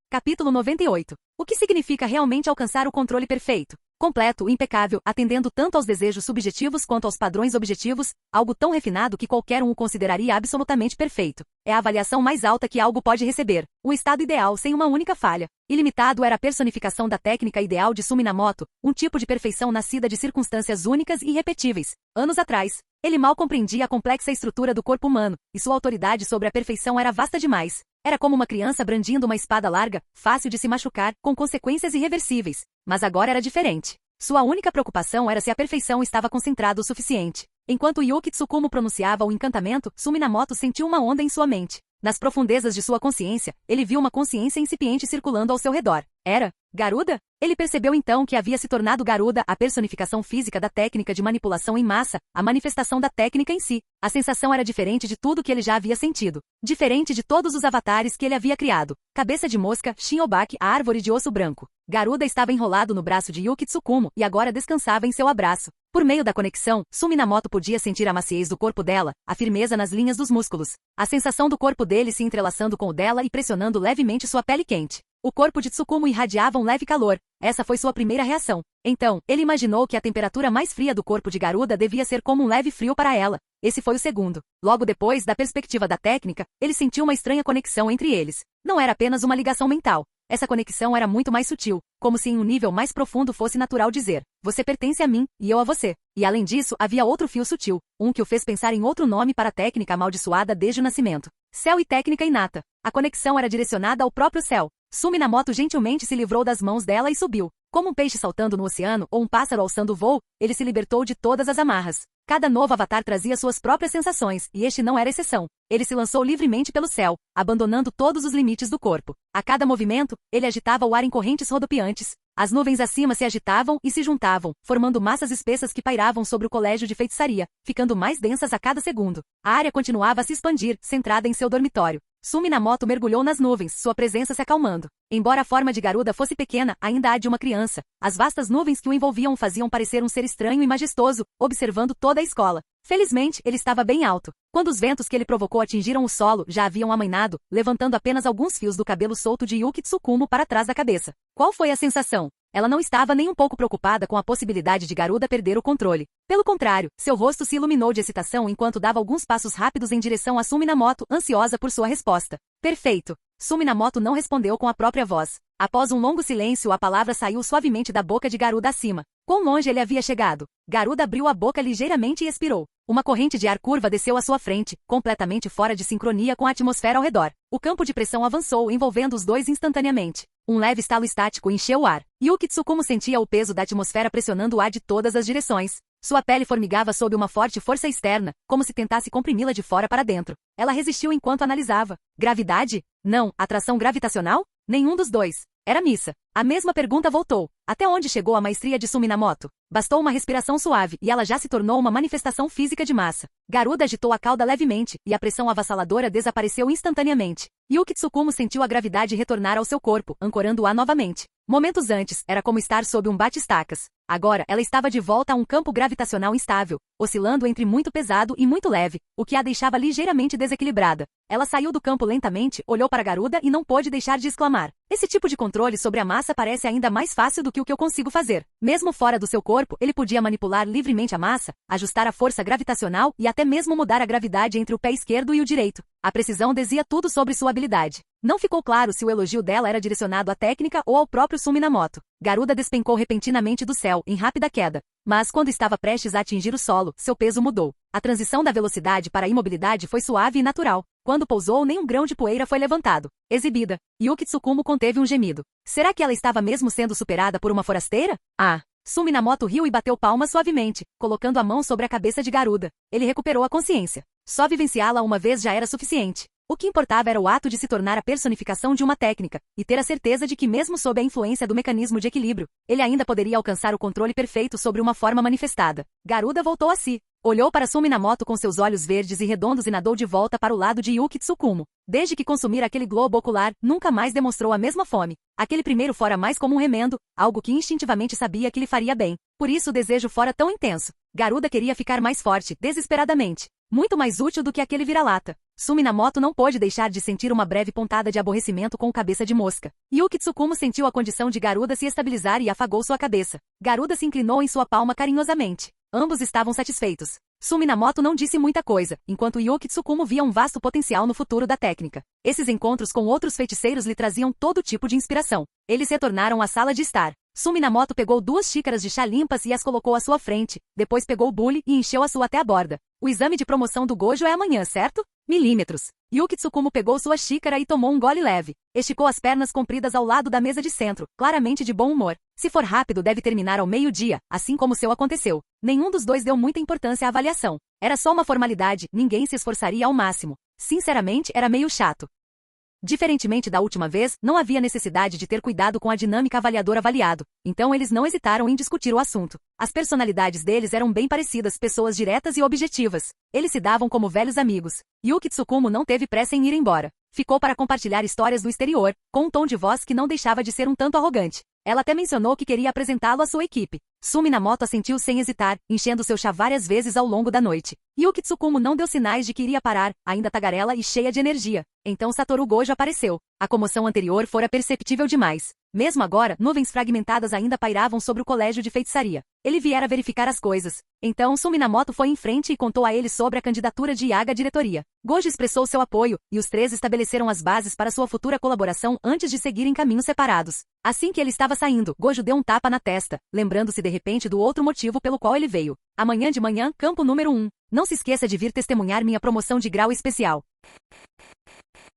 Capítulo 98. O que significa realmente alcançar o controle perfeito? Completo, impecável, atendendo tanto aos desejos subjetivos quanto aos padrões objetivos, algo tão refinado que qualquer um o consideraria absolutamente perfeito. É a avaliação mais alta que algo pode receber. O estado ideal sem uma única falha. Ilimitado era a personificação da técnica ideal de Sumi Minamoto, um tipo de perfeição nascida de circunstâncias únicas e irrepetíveis. Anos atrás, ele mal compreendia a complexa estrutura do corpo humano, e sua autoridade sobre a perfeição era vasta demais. Era como uma criança brandindo uma espada larga, fácil de se machucar, com consequências irreversíveis. Mas agora era diferente. Sua única preocupação era se a perfeição estava concentrada o suficiente. Enquanto Yuki Tsukumo pronunciava o encantamento, Sumi Minamoto sentiu uma onda em sua mente. Nas profundezas de sua consciência, ele viu uma consciência incipiente circulando ao seu redor. Era Garuda? Ele percebeu então que havia se tornado Garuda a personificação física da técnica de manipulação em massa, a manifestação da técnica em si. A sensação era diferente de tudo que ele já havia sentido. Diferente de todos os avatares que ele havia criado. Cabeça de Mosca, Shinobaki, a árvore de osso branco. Garuda estava enrolado no braço de Yuki Tsukumo e agora descansava em seu abraço. Por meio da conexão, Sumi Minamoto podia sentir a maciez do corpo dela, a firmeza nas linhas dos músculos. A sensação do corpo dele se entrelaçando com o dela e pressionando levemente sua pele quente. O corpo de Tsukumo irradiava um leve calor. Essa foi sua primeira reação. Então, ele imaginou que a temperatura mais fria do corpo de Garuda devia ser como um leve frio para ela. Esse foi o segundo. Logo depois, da perspectiva da técnica, ele sentiu uma estranha conexão entre eles. Não era apenas uma ligação mental. Essa conexão era muito mais sutil, como se em um nível mais profundo fosse natural dizer, você pertence a mim, e eu a você. E além disso, havia outro fio sutil, um que o fez pensar em outro nome para a técnica amaldiçoada desde o nascimento. Céu e técnica inata. A conexão era direcionada ao próprio céu. Sumi Minamoto gentilmente se livrou das mãos dela e subiu. Como um peixe saltando no oceano ou um pássaro alçando o voo, ele se libertou de todas as amarras. Cada novo avatar trazia suas próprias sensações, e este não era exceção. Ele se lançou livremente pelo céu, abandonando todos os limites do corpo. A cada movimento, ele agitava o ar em correntes rodopiantes. As nuvens acima se agitavam e se juntavam, formando massas espessas que pairavam sobre o colégio de feitiçaria, ficando mais densas a cada segundo. A área continuava a se expandir, centrada em seu dormitório. Sumi-Namoto mergulhou nas nuvens, sua presença se acalmando. Embora a forma de Garuda fosse pequena, ainda a de uma criança. As vastas nuvens que o envolviam o faziam parecer um ser estranho e majestoso, observando toda a escola. Felizmente, ele estava bem alto. Quando os ventos que ele provocou atingiram o solo, já haviam amainado, levantando apenas alguns fios do cabelo solto de Yuki Tsukumo para trás da cabeça. Qual foi a sensação? Ela não estava nem um pouco preocupada com a possibilidade de Garuda perder o controle. Pelo contrário, seu rosto se iluminou de excitação enquanto dava alguns passos rápidos em direção a Sumi-Namoto, ansiosa por sua resposta. Perfeito! Sumi-Namoto não respondeu com a própria voz. Após um longo silêncio, a palavra saiu suavemente da boca de Garuda acima. Quão longe ele havia chegado? Garuda abriu a boca ligeiramente e expirou. Uma corrente de ar curva desceu à sua frente, completamente fora de sincronia com a atmosfera ao redor. O campo de pressão avançou, envolvendo os dois instantaneamente. Um leve estalo estático encheu o ar. Yuki Tsukumo sentia o peso da atmosfera pressionando o ar de todas as direções. Sua pele formigava sob uma forte força externa, como se tentasse comprimi-la de fora para dentro. Ela resistiu enquanto analisava. Gravidade? Não. Atração gravitacional? Nenhum dos dois. Era Missa. A mesma pergunta voltou. Até onde chegou a maestria de Sumi-Namoto? Bastou uma respiração suave, e ela já se tornou uma manifestação física de massa. Garuda agitou a cauda levemente, e a pressão avassaladora desapareceu instantaneamente. Yuki Tsukumo sentiu a gravidade retornar ao seu corpo, ancorando-a novamente. Momentos antes, era como estar sob um bate-estacas. Agora, ela estava de volta a um campo gravitacional instável, oscilando entre muito pesado e muito leve, o que a deixava ligeiramente desequilibrada. Ela saiu do campo lentamente, olhou para Garuda e não pôde deixar de exclamar. Esse tipo de controle sobre a massa parece ainda mais fácil do que o que eu consigo fazer. Mesmo fora do seu corpo, ele podia manipular livremente a massa, ajustar a força gravitacional e até mesmo mudar a gravidade entre o pé esquerdo e o direito. A precisão dizia tudo sobre sua habilidade. Não ficou claro se o elogio dela era direcionado à técnica ou ao próprio Sumi-Namoto. Garuda despencou repentinamente do céu, em rápida queda. Mas quando estava prestes a atingir o solo, seu peso mudou. A transição da velocidade para a imobilidade foi suave e natural. Quando pousou, nem um grão de poeira foi levantado. Exibida. Yuki Tsukumo conteve um gemido. Será que ela estava mesmo sendo superada por uma forasteira? Ah! Sumi-Namoto riu e bateu palmas suavemente, colocando a mão sobre a cabeça de Garuda. Ele recuperou a consciência. Só vivenciá-la uma vez já era suficiente. O que importava era o ato de se tornar a personificação de uma técnica, e ter a certeza de que mesmo sob a influência do mecanismo de equilíbrio, ele ainda poderia alcançar o controle perfeito sobre uma forma manifestada. Garuda voltou a si. Olhou para Sumi-Namoto com seus olhos verdes e redondos e nadou de volta para o lado de Yuki Tsukumo. Desde que consumira aquele globo ocular, nunca mais demonstrou a mesma fome. Aquele primeiro fora mais como um remendo, algo que instintivamente sabia que lhe faria bem. Por isso o desejo fora tão intenso. Garuda queria ficar mais forte, desesperadamente. Muito mais útil do que aquele vira-lata. Sumi-Namoto não pôde deixar de sentir uma breve pontada de aborrecimento com cabeça de mosca. Yuki Tsukumo sentiu a condição de Garuda se estabilizar e afagou sua cabeça. Garuda se inclinou em sua palma carinhosamente. Ambos estavam satisfeitos. Sumi-Namoto não disse muita coisa, enquanto Yuki Tsukumo via um vasto potencial no futuro da técnica. Esses encontros com outros feiticeiros lhe traziam todo tipo de inspiração. Eles retornaram à sala de estar. Sumi-Namoto pegou 2 xícaras de chá limpas e as colocou à sua frente, depois pegou o bule e encheu a sua até a borda. O exame de promoção do Gojo é amanhã, certo? Milímetros. Yuki Tsukumo pegou sua xícara e tomou um gole leve. Esticou as pernas compridas ao lado da mesa de centro, claramente de bom humor. Se for rápido, deve terminar ao meio-dia, assim como seu aconteceu. Nenhum dos dois deu muita importância à avaliação. Era só uma formalidade, ninguém se esforçaria ao máximo. Sinceramente, era meio chato. Diferentemente da última vez, não havia necessidade de ter cuidado com a dinâmica avaliador-avaliado, então eles não hesitaram em discutir o assunto. As personalidades deles eram bem parecidas, pessoas diretas e objetivas. Eles se davam como velhos amigos. Yuki Tsukumo não teve pressa em ir embora. Ficou para compartilhar histórias do exterior, com um tom de voz que não deixava de ser um tanto arrogante. Ela até mencionou que queria apresentá-lo à sua equipe. Sumi-Namoto assentiu sem hesitar, enchendo seu chá várias vezes ao longo da noite. Yuki Tsukumo não deu sinais de que iria parar, ainda tagarela e cheia de energia. Então Satoru Gojo apareceu. A comoção anterior fora perceptível demais. Mesmo agora, nuvens fragmentadas ainda pairavam sobre o colégio de feitiçaria. Ele viera verificar as coisas. Então Sumi-Namoto foi em frente e contou a ele sobre a candidatura de Yaga à diretoria. Gojo expressou seu apoio, e os 3 estabeleceram as bases para sua futura colaboração antes de seguirem caminhos separados. Assim que ele estava saindo, Gojo deu um tapa na testa, lembrando-se de repente do outro motivo pelo qual ele veio. Amanhã de manhã, campo número 1. Não se esqueça de vir testemunhar minha promoção de grau especial.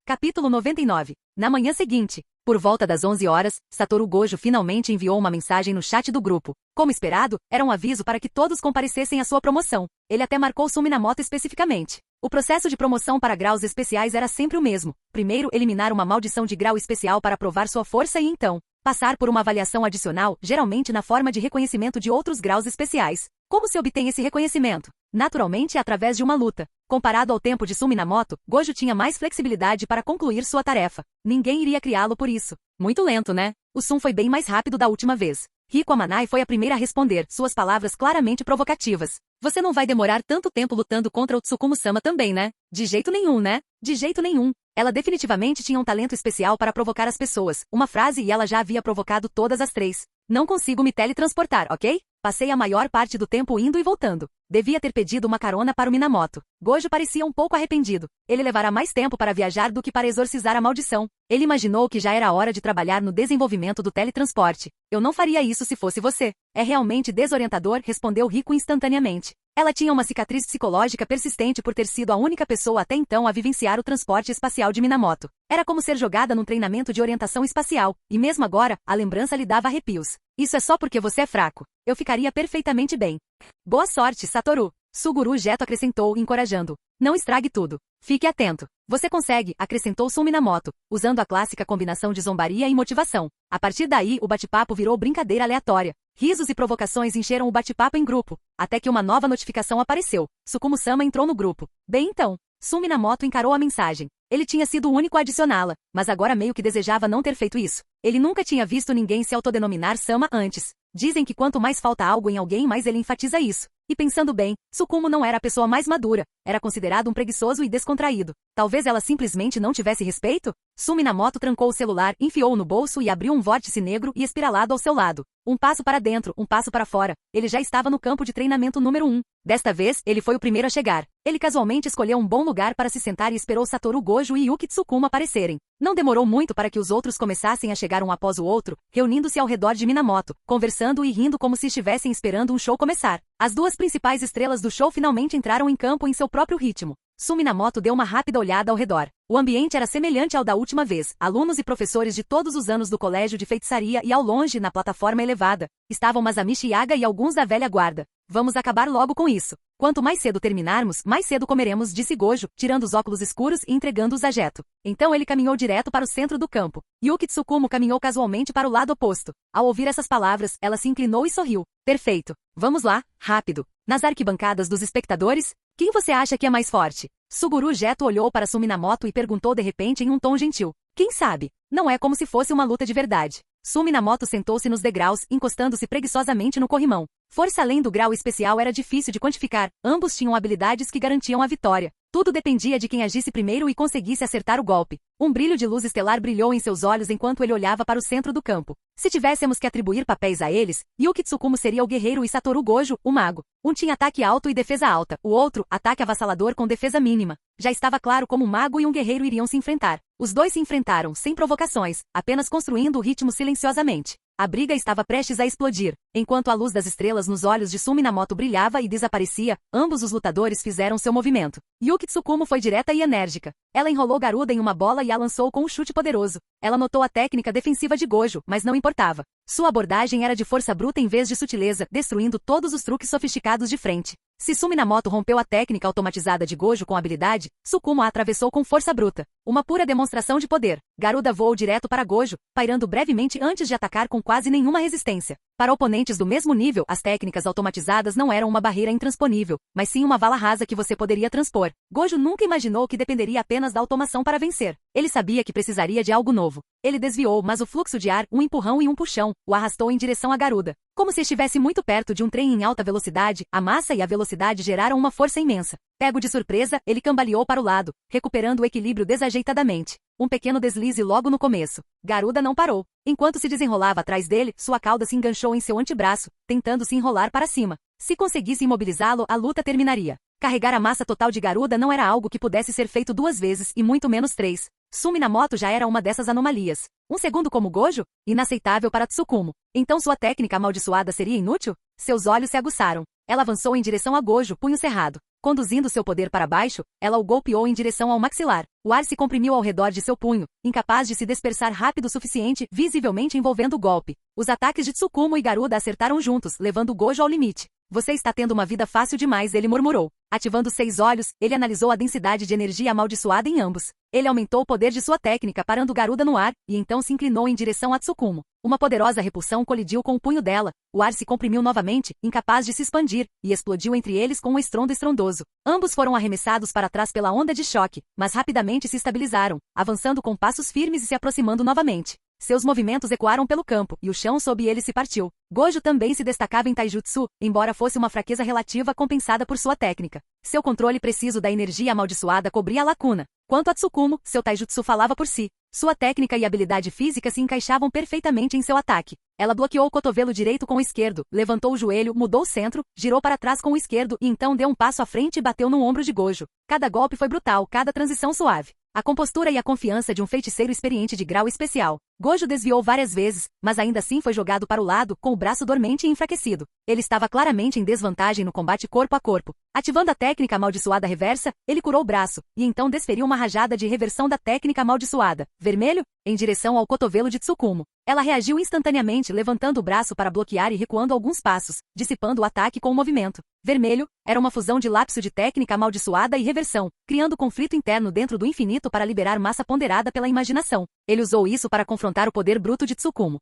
Capítulo 99. Na manhã seguinte, Por volta das 11 horas, Satoru Gojo finalmente enviou uma mensagem no chat do grupo. Como esperado, era um aviso para que todos comparecessem à sua promoção. Ele até marcou Suminamoto especificamente. O processo de promoção para graus especiais era sempre o mesmo. Primeiro, eliminar uma maldição de grau especial para provar sua força e então, passar por uma avaliação adicional, geralmente na forma de reconhecimento de outros graus especiais. Como se obtém esse reconhecimento? Naturalmente, através de uma luta. Comparado ao tempo de Suminamoto, Gojo tinha mais flexibilidade para concluir sua tarefa. Ninguém iria criá-lo por isso. Muito lento, né? O Sun foi bem mais rápido da última vez. Riko Amanai foi a primeira a responder, suas palavras claramente provocativas. Você não vai demorar tanto tempo lutando contra o Tsukumo-sama também, né? De jeito nenhum, né? De jeito nenhum. Ela definitivamente tinha um talento especial para provocar as pessoas. Uma frase e ela já havia provocado todas as três. Não consigo me teletransportar, ok? Passei a maior parte do tempo indo e voltando. Devia ter pedido uma carona para o Minamoto. Gojo parecia um pouco arrependido. Ele levará mais tempo para viajar do que para exorcizar a maldição. Ele imaginou que já era hora de trabalhar no desenvolvimento do teletransporte. Eu não faria isso se fosse você. É realmente desorientador, respondeu Riko instantaneamente. Ela tinha uma cicatriz psicológica persistente por ter sido a única pessoa até então a vivenciar o transporte espacial de Minamoto. Era como ser jogada num treinamento de orientação espacial, e mesmo agora, a lembrança lhe dava arrepios. Isso é só porque você é fraco. Eu ficaria perfeitamente bem. Boa sorte, Satoru. Suguru Geto acrescentou, encorajando. Não estrague tudo. Fique atento. Você consegue, acrescentou Suminamoto, usando a clássica combinação de zombaria e motivação. A partir daí, o bate-papo virou brincadeira aleatória. Risos e provocações encheram o bate-papo em grupo, até que uma nova notificação apareceu. Tsukumo-sama entrou no grupo. Bem então, Suminamoto encarou a mensagem. Ele tinha sido o único a adicioná-la, mas agora meio que desejava não ter feito isso. Ele nunca tinha visto ninguém se autodenominar Sama antes. Dizem que quanto mais falta algo em alguém, mais ele enfatiza isso. E pensando bem, Tsukumo não era a pessoa mais madura, era considerado um preguiçoso e descontraído. Talvez ela simplesmente não tivesse respeito? Suminamoto trancou o celular, enfiou-o no bolso e abriu um vórtice negro e espiralado ao seu lado. Um passo para dentro, um passo para fora. Ele já estava no campo de treinamento número 1. Desta vez, ele foi o primeiro a chegar. Ele casualmente escolheu um bom lugar para se sentar e esperou Satoru Gojo e Yuki Tsukumo aparecerem. Não demorou muito para que os outros começassem a chegar um após o outro, reunindo-se ao redor de Minamoto, conversando e rindo como se estivessem esperando um show começar. As duas principais estrelas do show finalmente entraram em campo em seu próprio ritmo. Suminamoto deu uma rápida olhada ao redor. O ambiente era semelhante ao da última vez. Alunos e professores de todos os anos do colégio de feitiçaria e ao longe, na plataforma elevada, estavam Masamichi Yaga e alguns da velha guarda. Vamos acabar logo com isso. Quanto mais cedo terminarmos, mais cedo comeremos, disse Gojo, tirando os óculos escuros e entregando-os a Geto. Então ele caminhou direto para o centro do campo. Yuki Tsukumo caminhou casualmente para o lado oposto. Ao ouvir essas palavras, ela se inclinou e sorriu. Perfeito. Vamos lá, rápido. Nas arquibancadas dos espectadores, quem você acha que é mais forte? Suguru Geto olhou para Suminamoto e perguntou de repente em um tom gentil. Quem sabe? Não é como se fosse uma luta de verdade. Suminamoto sentou-se nos degraus, encostando-se preguiçosamente no corrimão. Força além do grau especial era difícil de quantificar. Ambos tinham habilidades que garantiam a vitória. Tudo dependia de quem agisse primeiro e conseguisse acertar o golpe. Um brilho de luz estelar brilhou em seus olhos enquanto ele olhava para o centro do campo. Se tivéssemos que atribuir papéis a eles, Yuki Tsukumo seria o guerreiro e Satoru Gojo, o mago. Um tinha ataque alto e defesa alta, o outro, ataque avassalador com defesa mínima. Já estava claro como um mago e um guerreiro iriam se enfrentar. Os dois se enfrentaram, sem provocações, apenas construindo o ritmo silenciosamente. A briga estava prestes a explodir. Enquanto a luz das estrelas nos olhos de Suminamoto brilhava e desaparecia, ambos os lutadores fizeram seu movimento. Yuki Tsukumo foi direta e enérgica. Ela enrolou Garuda em uma bola e a lançou com um chute poderoso. Ela notou a técnica defensiva de Gojo, mas não importava. Sua abordagem era de força bruta em vez de sutileza, destruindo todos os truques sofisticados de frente. Se Suminamoto rompeu a técnica automatizada de Gojo com habilidade, Tsukumo a atravessou com força bruta. Uma pura demonstração de poder. Garuda voou direto para Gojo, pairando brevemente antes de atacar com quase nenhuma resistência. Para oponentes do mesmo nível, as técnicas automatizadas não eram uma barreira intransponível, mas sim uma vala rasa que você poderia transpor. Gojo nunca imaginou que dependeria apenas da automação para vencer. Ele sabia que precisaria de algo novo. Ele desviou, mas o fluxo de ar, um empurrão e um puxão, o arrastou em direção a Garuda. Como se estivesse muito perto de um trem em alta velocidade, a massa e a velocidade geraram uma força imensa. Pego de surpresa, ele cambaleou para o lado, recuperando o equilíbrio desajeitadamente. Um pequeno deslize logo no começo. Garuda não parou. Enquanto se desenrolava atrás dele, sua cauda se enganchou em seu antebraço, tentando se enrolar para cima. Se conseguisse imobilizá-lo, a luta terminaria. Carregar a massa total de Garuda não era algo que pudesse ser feito 2 vezes, e muito menos 3. Suminamoto já era uma dessas anomalias. Um segundo como Gojo? Inaceitável para Tsukumo. Então sua técnica amaldiçoada seria inútil? Seus olhos se aguçaram. Ela avançou em direção a Gojo, punho cerrado. Conduzindo seu poder para baixo, ela o golpeou em direção ao maxilar. O ar se comprimiu ao redor de seu punho, incapaz de se dispersar rápido o suficiente, visivelmente envolvendo o golpe. Os ataques de Tsukumo e Garuda acertaram juntos, levando Gojo ao limite. Você está tendo uma vida fácil demais, ele murmurou. Ativando 6 olhos, ele analisou a densidade de energia amaldiçoada em ambos. Ele aumentou o poder de sua técnica, parando Garuda no ar, e então se inclinou em direção a Tsukumo. Uma poderosa repulsão colidiu com o punho dela, o ar se comprimiu novamente, incapaz de se expandir, e explodiu entre eles com um estrondo estrondoso. Ambos foram arremessados para trás pela onda de choque, mas rapidamente se estabilizaram, avançando com passos firmes e se aproximando novamente. Seus movimentos ecoaram pelo campo, e o chão sob ele se partiu. Gojo também se destacava em taijutsu, embora fosse uma fraqueza relativa compensada por sua técnica. Seu controle preciso da energia amaldiçoada cobria a lacuna. Quanto a Tsukumo, seu taijutsu falava por si. Sua técnica e habilidade física se encaixavam perfeitamente em seu ataque. Ela bloqueou o cotovelo direito com o esquerdo, levantou o joelho, mudou o centro, girou para trás com o esquerdo e então deu um passo à frente e bateu no ombro de Gojo. Cada golpe foi brutal, cada transição suave. A compostura e a confiança de um feiticeiro experiente de grau especial. Gojo desviou várias vezes, mas ainda assim foi jogado para o lado, com o braço dormente e enfraquecido. Ele estava claramente em desvantagem no combate corpo a corpo. Ativando a técnica amaldiçoada reversa, ele curou o braço, e então desferiu uma rajada de reversão da técnica amaldiçoada, vermelho, em direção ao cotovelo de Tsukumo. Ela reagiu instantaneamente, levantando o braço para bloquear e recuando alguns passos, dissipando o ataque com o movimento. Vermelho, era uma fusão de lapso de técnica amaldiçoada e reversão, criando conflito interno dentro do infinito para liberar massa ponderada pela imaginação. Ele usou isso para confrontar o poder bruto de Tsukumo.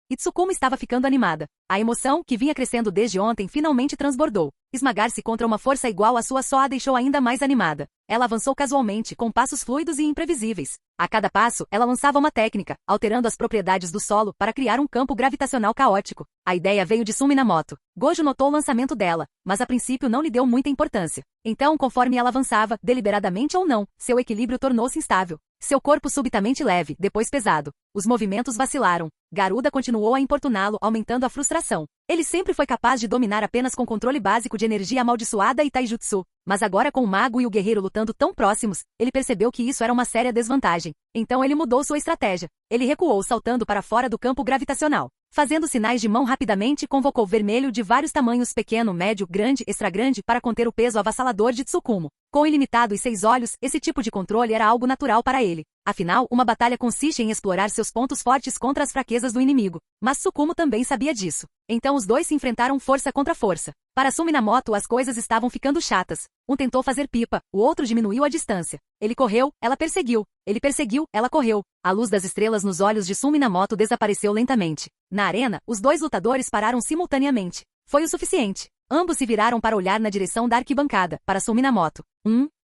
E Tsukumo estava ficando animada. A emoção, que vinha crescendo desde ontem, finalmente transbordou. Esmagar-se contra uma força igual à sua só a deixou ainda mais animada. Ela avançou casualmente, com passos fluidos e imprevisíveis. A cada passo, ela lançava uma técnica, alterando as propriedades do solo para criar um campo gravitacional caótico. A ideia veio de Sumi Minamoto. Gojo notou o lançamento dela, mas a princípio não lhe deu muita importância. Então, conforme ela avançava, deliberadamente ou não, seu equilíbrio tornou-se instável. Seu corpo subitamente leve, depois pesado. Os movimentos vacilaram. Garuda continuou a importuná-lo, aumentando a frustração. Ele sempre foi capaz de dominar apenas com controle básico de energia amaldiçoada e taijutsu. Mas agora com o mago e o guerreiro lutando tão próximos, ele percebeu que isso era uma séria desvantagem. Então ele mudou sua estratégia. Ele recuou saltando para fora do campo gravitacional. Fazendo sinais de mão rapidamente, convocou vermelho de vários tamanhos pequeno, médio, grande, extra grande para conter o peso avassalador de Tsukumo. Com ilimitado e 6 olhos, esse tipo de controle era algo natural para ele. Afinal, uma batalha consiste em explorar seus pontos fortes contra as fraquezas do inimigo. Mas Tsukumo também sabia disso. Então os dois se enfrentaram força contra força. Para Sumi Minamoto as coisas estavam ficando chatas. Um tentou fazer pipa, o outro diminuiu a distância. Ele correu, ela perseguiu. Ele perseguiu, ela correu. A luz das estrelas nos olhos de Sumi Minamoto desapareceu lentamente. Na arena, os dois lutadores pararam simultaneamente. Foi o suficiente. Ambos se viraram para olhar na direção da arquibancada, para Sumi Minamoto.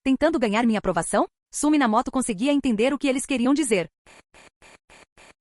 Tentando ganhar minha aprovação? Sumi Minamoto conseguia entender o que eles queriam dizer.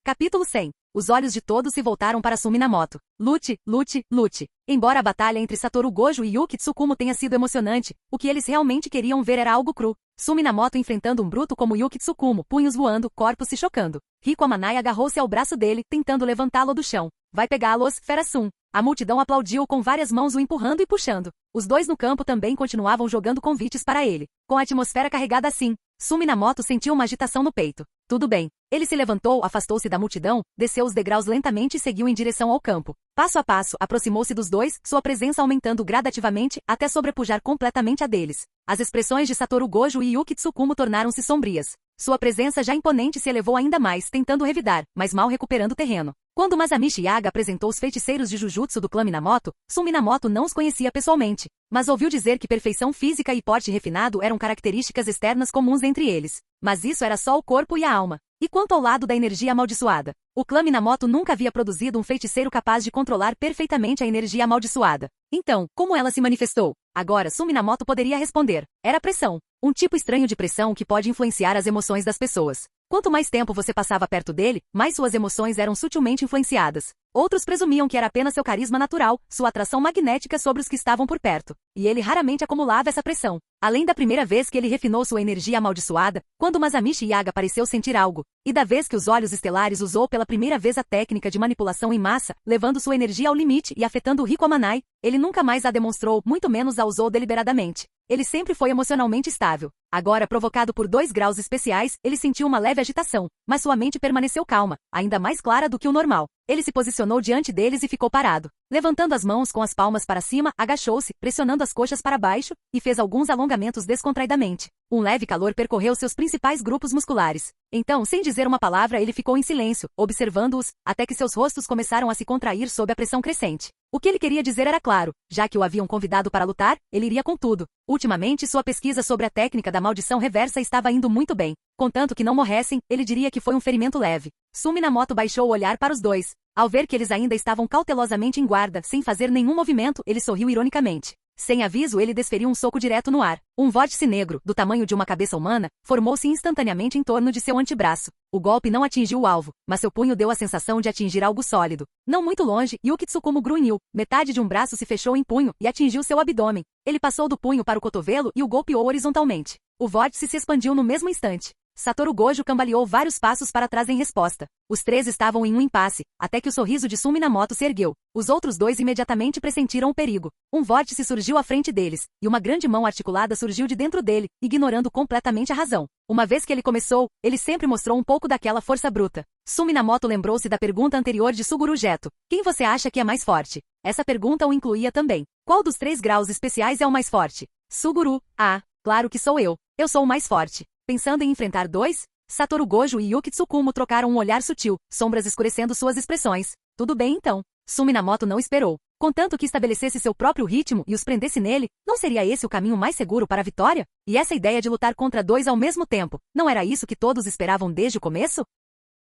Capítulo 100. Os olhos de todos se voltaram para Sumi Minamoto. Lute, lute, lute. Embora a batalha entre Satoru Gojo e Yuki Tsukumo tenha sido emocionante, o que eles realmente queriam ver era algo cru. Sumi Minamoto enfrentando um bruto como Yuki Tsukumo, punhos voando, corpos se chocando. Riko Amanai agarrou-se ao braço dele, tentando levantá-lo do chão. Vai pegá-los, Fera-sun. A multidão aplaudiu com várias mãos o empurrando e puxando. Os dois no campo também continuavam jogando convites para ele. Com a atmosfera carregada assim, Sumi Minamoto sentiu uma agitação no peito. Tudo bem. Ele se levantou, afastou-se da multidão, desceu os degraus lentamente e seguiu em direção ao campo. Passo a passo, aproximou-se dos dois, sua presença aumentando gradativamente, até sobrepujar completamente a deles. As expressões de Satoru Gojo e Yuki Tsukumo tornaram-se sombrias. Sua presença já imponente se elevou ainda mais, tentando revidar, mas mal recuperando terreno. Quando Masamichi Yaga apresentou os feiticeiros de Jujutsu do clã Minamoto, Sumi Minamoto não os conhecia pessoalmente, mas ouviu dizer que perfeição física e porte refinado eram características externas comuns entre eles. Mas isso era só o corpo e a alma. E quanto ao lado da energia amaldiçoada? O clã Minamoto nunca havia produzido um feiticeiro capaz de controlar perfeitamente a energia amaldiçoada. Então, como ela se manifestou? Agora Sumi Minamoto poderia responder. Era pressão. Um tipo estranho de pressão que pode influenciar as emoções das pessoas. Quanto mais tempo você passava perto dele, mais suas emoções eram sutilmente influenciadas. Outros presumiam que era apenas seu carisma natural, sua atração magnética sobre os que estavam por perto. E ele raramente acumulava essa pressão. Além da primeira vez que ele refinou sua energia amaldiçoada, quando Masamichi Yaga pareceu sentir algo, e da vez que os olhos estelares usou pela primeira vez a técnica de manipulação em massa, levando sua energia ao limite e afetando Riko Amanai, ele nunca mais a demonstrou, muito menos a usou deliberadamente. Ele sempre foi emocionalmente estável. Agora, provocado por 2 graus especiais, ele sentiu uma leve agitação, mas sua mente permaneceu calma, ainda mais clara do que o normal. Ele se posicionou diante deles e ficou parado. Levantando as mãos com as palmas para cima, agachou-se, pressionando as coxas para baixo, e fez alguns alongamentos descontraidamente. Um leve calor percorreu seus principais grupos musculares. Então, sem dizer uma palavra, ele ficou em silêncio, observando-os, até que seus rostos começaram a se contrair sob a pressão crescente. O que ele queria dizer era claro, já que o haviam convidado para lutar, ele iria com tudo. Ultimamente, sua pesquisa sobre a técnica da maldição reversa estava indo muito bem. Contanto que não morressem, ele diria que foi um ferimento leve. Suminamoto baixou o olhar para os dois. Ao ver que eles ainda estavam cautelosamente em guarda, sem fazer nenhum movimento, ele sorriu ironicamente. Sem aviso, ele desferiu um soco direto no ar. Um vórtice negro, do tamanho de uma cabeça humana, formou-se instantaneamente em torno de seu antebraço. O golpe não atingiu o alvo, mas seu punho deu a sensação de atingir algo sólido. Não muito longe, Yuki Tsukumo grunhiu. Metade de um braço se fechou em punho e atingiu seu abdômen. Ele passou do punho para o cotovelo e o golpeou horizontalmente. O vórtice se expandiu no mesmo instante. Satoru Gojo cambaleou vários passos para trás em resposta. Os 3 estavam em um impasse, até que o sorriso de Suminamoto se ergueu. Os outros 2 imediatamente pressentiram o perigo. Um vórtice surgiu à frente deles, e uma grande mão articulada surgiu de dentro dele, ignorando completamente a razão. Uma vez que ele começou, ele sempre mostrou um pouco daquela força bruta. Suminamoto lembrou-se da pergunta anterior de Suguru Geto. Quem você acha que é mais forte? Essa pergunta o incluía também. Qual dos 3 graus especiais é o mais forte? Suguru, claro que sou eu. Eu sou o mais forte. Pensando em enfrentar 2? Satoru Gojo e Yuki Tsukumo trocaram um olhar sutil, sombras escurecendo suas expressões. Tudo bem então. Suminamoto não esperou. Contanto que estabelecesse seu próprio ritmo e os prendesse nele, não seria esse o caminho mais seguro para a vitória? E essa ideia de lutar contra 2 ao mesmo tempo, não era isso que todos esperavam desde o começo?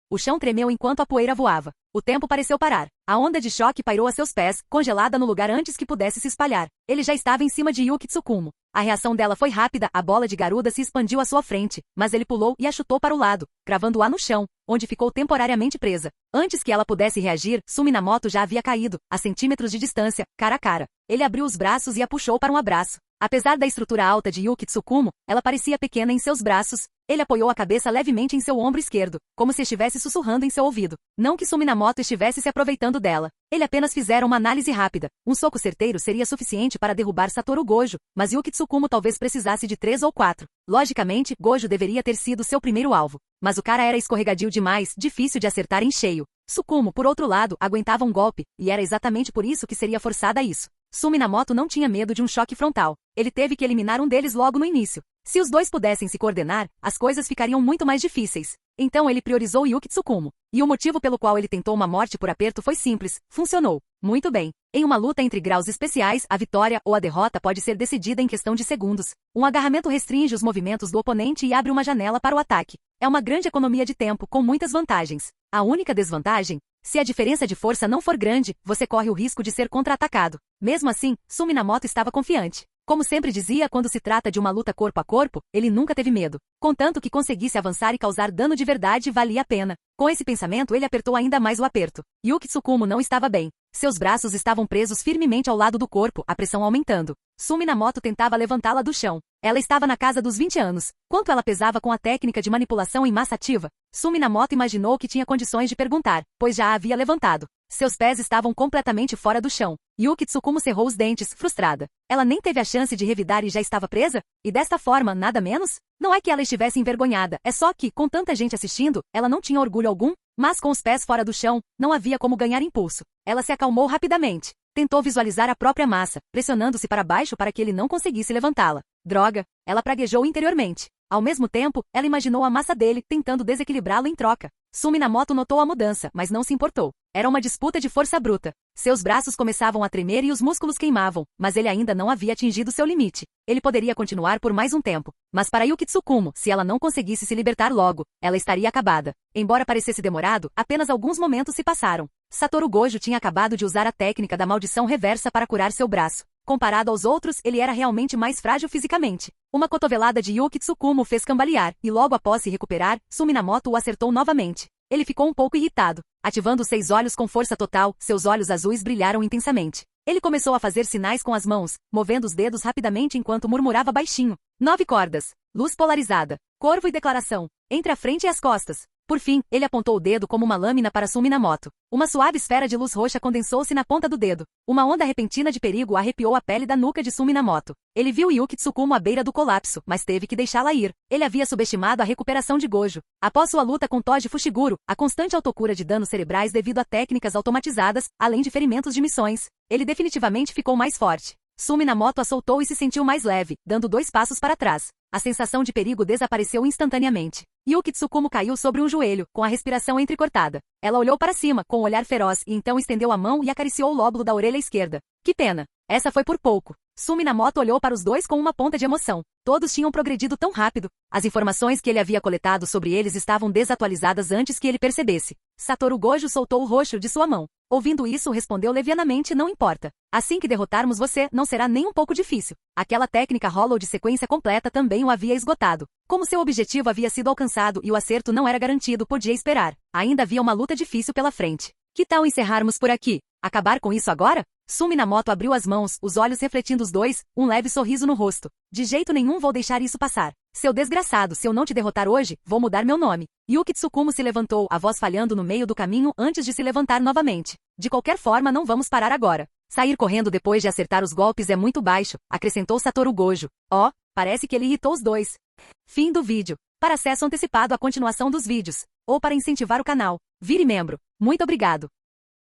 O chão tremeu enquanto a poeira voava. O tempo pareceu parar. A onda de choque pairou a seus pés, congelada no lugar antes que pudesse se espalhar. Ele já estava em cima de Yuki Tsukumo. A reação dela foi rápida, a bola de garuda se expandiu à sua frente, mas ele pulou e a chutou para o lado, cravando-a no chão, onde ficou temporariamente presa. Antes que ela pudesse reagir, Suminamoto já havia caído, a centímetros de distância, cara a cara. Ele abriu os braços e a puxou para um abraço. Apesar da estrutura alta de Yuki Tsukumo, ela parecia pequena em seus braços. Ele apoiou a cabeça levemente em seu ombro esquerdo, como se estivesse sussurrando em seu ouvido. Não que Suminamoto estivesse se aproveitando dela. Ele apenas fizera uma análise rápida. Um soco certeiro seria suficiente para derrubar Satoru Gojo, mas Yuki Tsukumo talvez precisasse de 3 ou 4. Logicamente, Gojo deveria ter sido seu primeiro alvo. Mas o cara era escorregadio demais, difícil de acertar em cheio. Tsukumo, por outro lado, aguentava um golpe, e era exatamente por isso que seria forçada a isso. Suminamoto não tinha medo de um choque frontal. Ele teve que eliminar um deles logo no início. Se os 2 pudessem se coordenar, as coisas ficariam muito mais difíceis. Então ele priorizou Yuki Tsukumo. E o motivo pelo qual ele tentou uma morte por aperto foi simples. Funcionou. Muito bem. Em uma luta entre graus especiais, a vitória ou a derrota pode ser decidida em questão de segundos. Um agarramento restringe os movimentos do oponente e abre uma janela para o ataque. É uma grande economia de tempo, com muitas vantagens. A única desvantagem? Se a diferença de força não for grande, você corre o risco de ser contra-atacado. Mesmo assim, Suminamoto estava confiante. Como sempre dizia quando se trata de uma luta corpo a corpo, ele nunca teve medo. Contanto que conseguisse avançar e causar dano de verdade, valia a pena. Com esse pensamento, ele apertou ainda mais o aperto. Yuki Tsukumo não estava bem. Seus braços estavam presos firmemente ao lado do corpo, a pressão aumentando. Suminamoto tentava levantá-la do chão. Ela estava na casa dos 20 anos. Quanto ela pesava com a técnica de manipulação em massa ativa? Suminamoto imaginou que tinha condições de perguntar, pois já a havia levantado. Seus pés estavam completamente fora do chão. Yuki Tsukumo cerrou os dentes, frustrada. Ela nem teve a chance de revidar e já estava presa? E desta forma, nada menos? Não é que ela estivesse envergonhada, é só que, com tanta gente assistindo, ela não tinha orgulho algum, mas com os pés fora do chão, não havia como ganhar impulso. Ela se acalmou rapidamente. Tentou visualizar a própria massa, pressionando-se para baixo para que ele não conseguisse levantá-la. Droga! Ela praguejou interiormente. Ao mesmo tempo, ela imaginou a massa dele, tentando desequilibrá-lo em troca. Suminamoto notou a mudança, mas não se importou. Era uma disputa de força bruta. Seus braços começavam a tremer e os músculos queimavam, mas ele ainda não havia atingido seu limite. Ele poderia continuar por mais um tempo. Mas para Yuki Tsukumo, se ela não conseguisse se libertar logo, ela estaria acabada. Embora parecesse demorado, apenas alguns momentos se passaram. Satoru Gojo tinha acabado de usar a técnica da maldição reversa para curar seu braço. Comparado aos outros, ele era realmente mais frágil fisicamente. Uma cotovelada de Yuki Tsukumo o fez cambalear, e logo após se recuperar, Suminamoto o acertou novamente. Ele ficou um pouco irritado. Ativando os 6 olhos com força total, seus olhos azuis brilharam intensamente. Ele começou a fazer sinais com as mãos, movendo os dedos rapidamente enquanto murmurava baixinho. 9 cordas. Luz polarizada. Corvo e declaração. Entre a frente e as costas. Por fim, ele apontou o dedo como uma lâmina para Sumi Minamoto. Uma suave esfera de luz roxa condensou-se na ponta do dedo. Uma onda repentina de perigo arrepiou a pele da nuca de Sumi Minamoto. Ele viu Yuki Tsukumo à beira do colapso, mas teve que deixá-la ir. Ele havia subestimado a recuperação de Gojo. Após sua luta com Toji Fushiguro, a constante autocura de danos cerebrais devido a técnicas automatizadas, além de ferimentos de missões, ele definitivamente ficou mais forte. Sumi Minamoto a soltou e se sentiu mais leve, dando 2 passos para trás. A sensação de perigo desapareceu instantaneamente. Yuki Tsukumo caiu sobre um joelho, com a respiração entrecortada. Ela olhou para cima, com um olhar feroz, e então estendeu a mão e acariciou o lóbulo da orelha esquerda. Que pena. Essa foi por pouco. Sumi Minamoto olhou para os dois com uma ponta de emoção. Todos tinham progredido tão rápido. As informações que ele havia coletado sobre eles estavam desatualizadas antes que ele percebesse. Satoru Gojo soltou o roxo de sua mão. Ouvindo isso, respondeu levianamente: não importa. Assim que derrotarmos você, não será nem um pouco difícil. Aquela técnica Hollow de sequência completa também o havia esgotado. Como seu objetivo havia sido alcançado e o acerto não era garantido, podia esperar. Ainda havia uma luta difícil pela frente. Que tal encerrarmos por aqui? Acabar com isso agora? Sumi Minamoto abriu as mãos, os olhos refletindo os dois, um leve sorriso no rosto. De jeito nenhum vou deixar isso passar. Seu desgraçado, se eu não te derrotar hoje, vou mudar meu nome. Yuki Tsukumo se levantou, a voz falhando no meio do caminho antes de se levantar novamente. De qualquer forma, não vamos parar agora. Sair correndo depois de acertar os golpes é muito baixo, acrescentou Satoru Gojo. Oh, parece que ele irritou os dois. Fim do vídeo. Para acesso antecipado à continuação dos vídeos, ou para incentivar o canal, vire membro. Muito obrigado.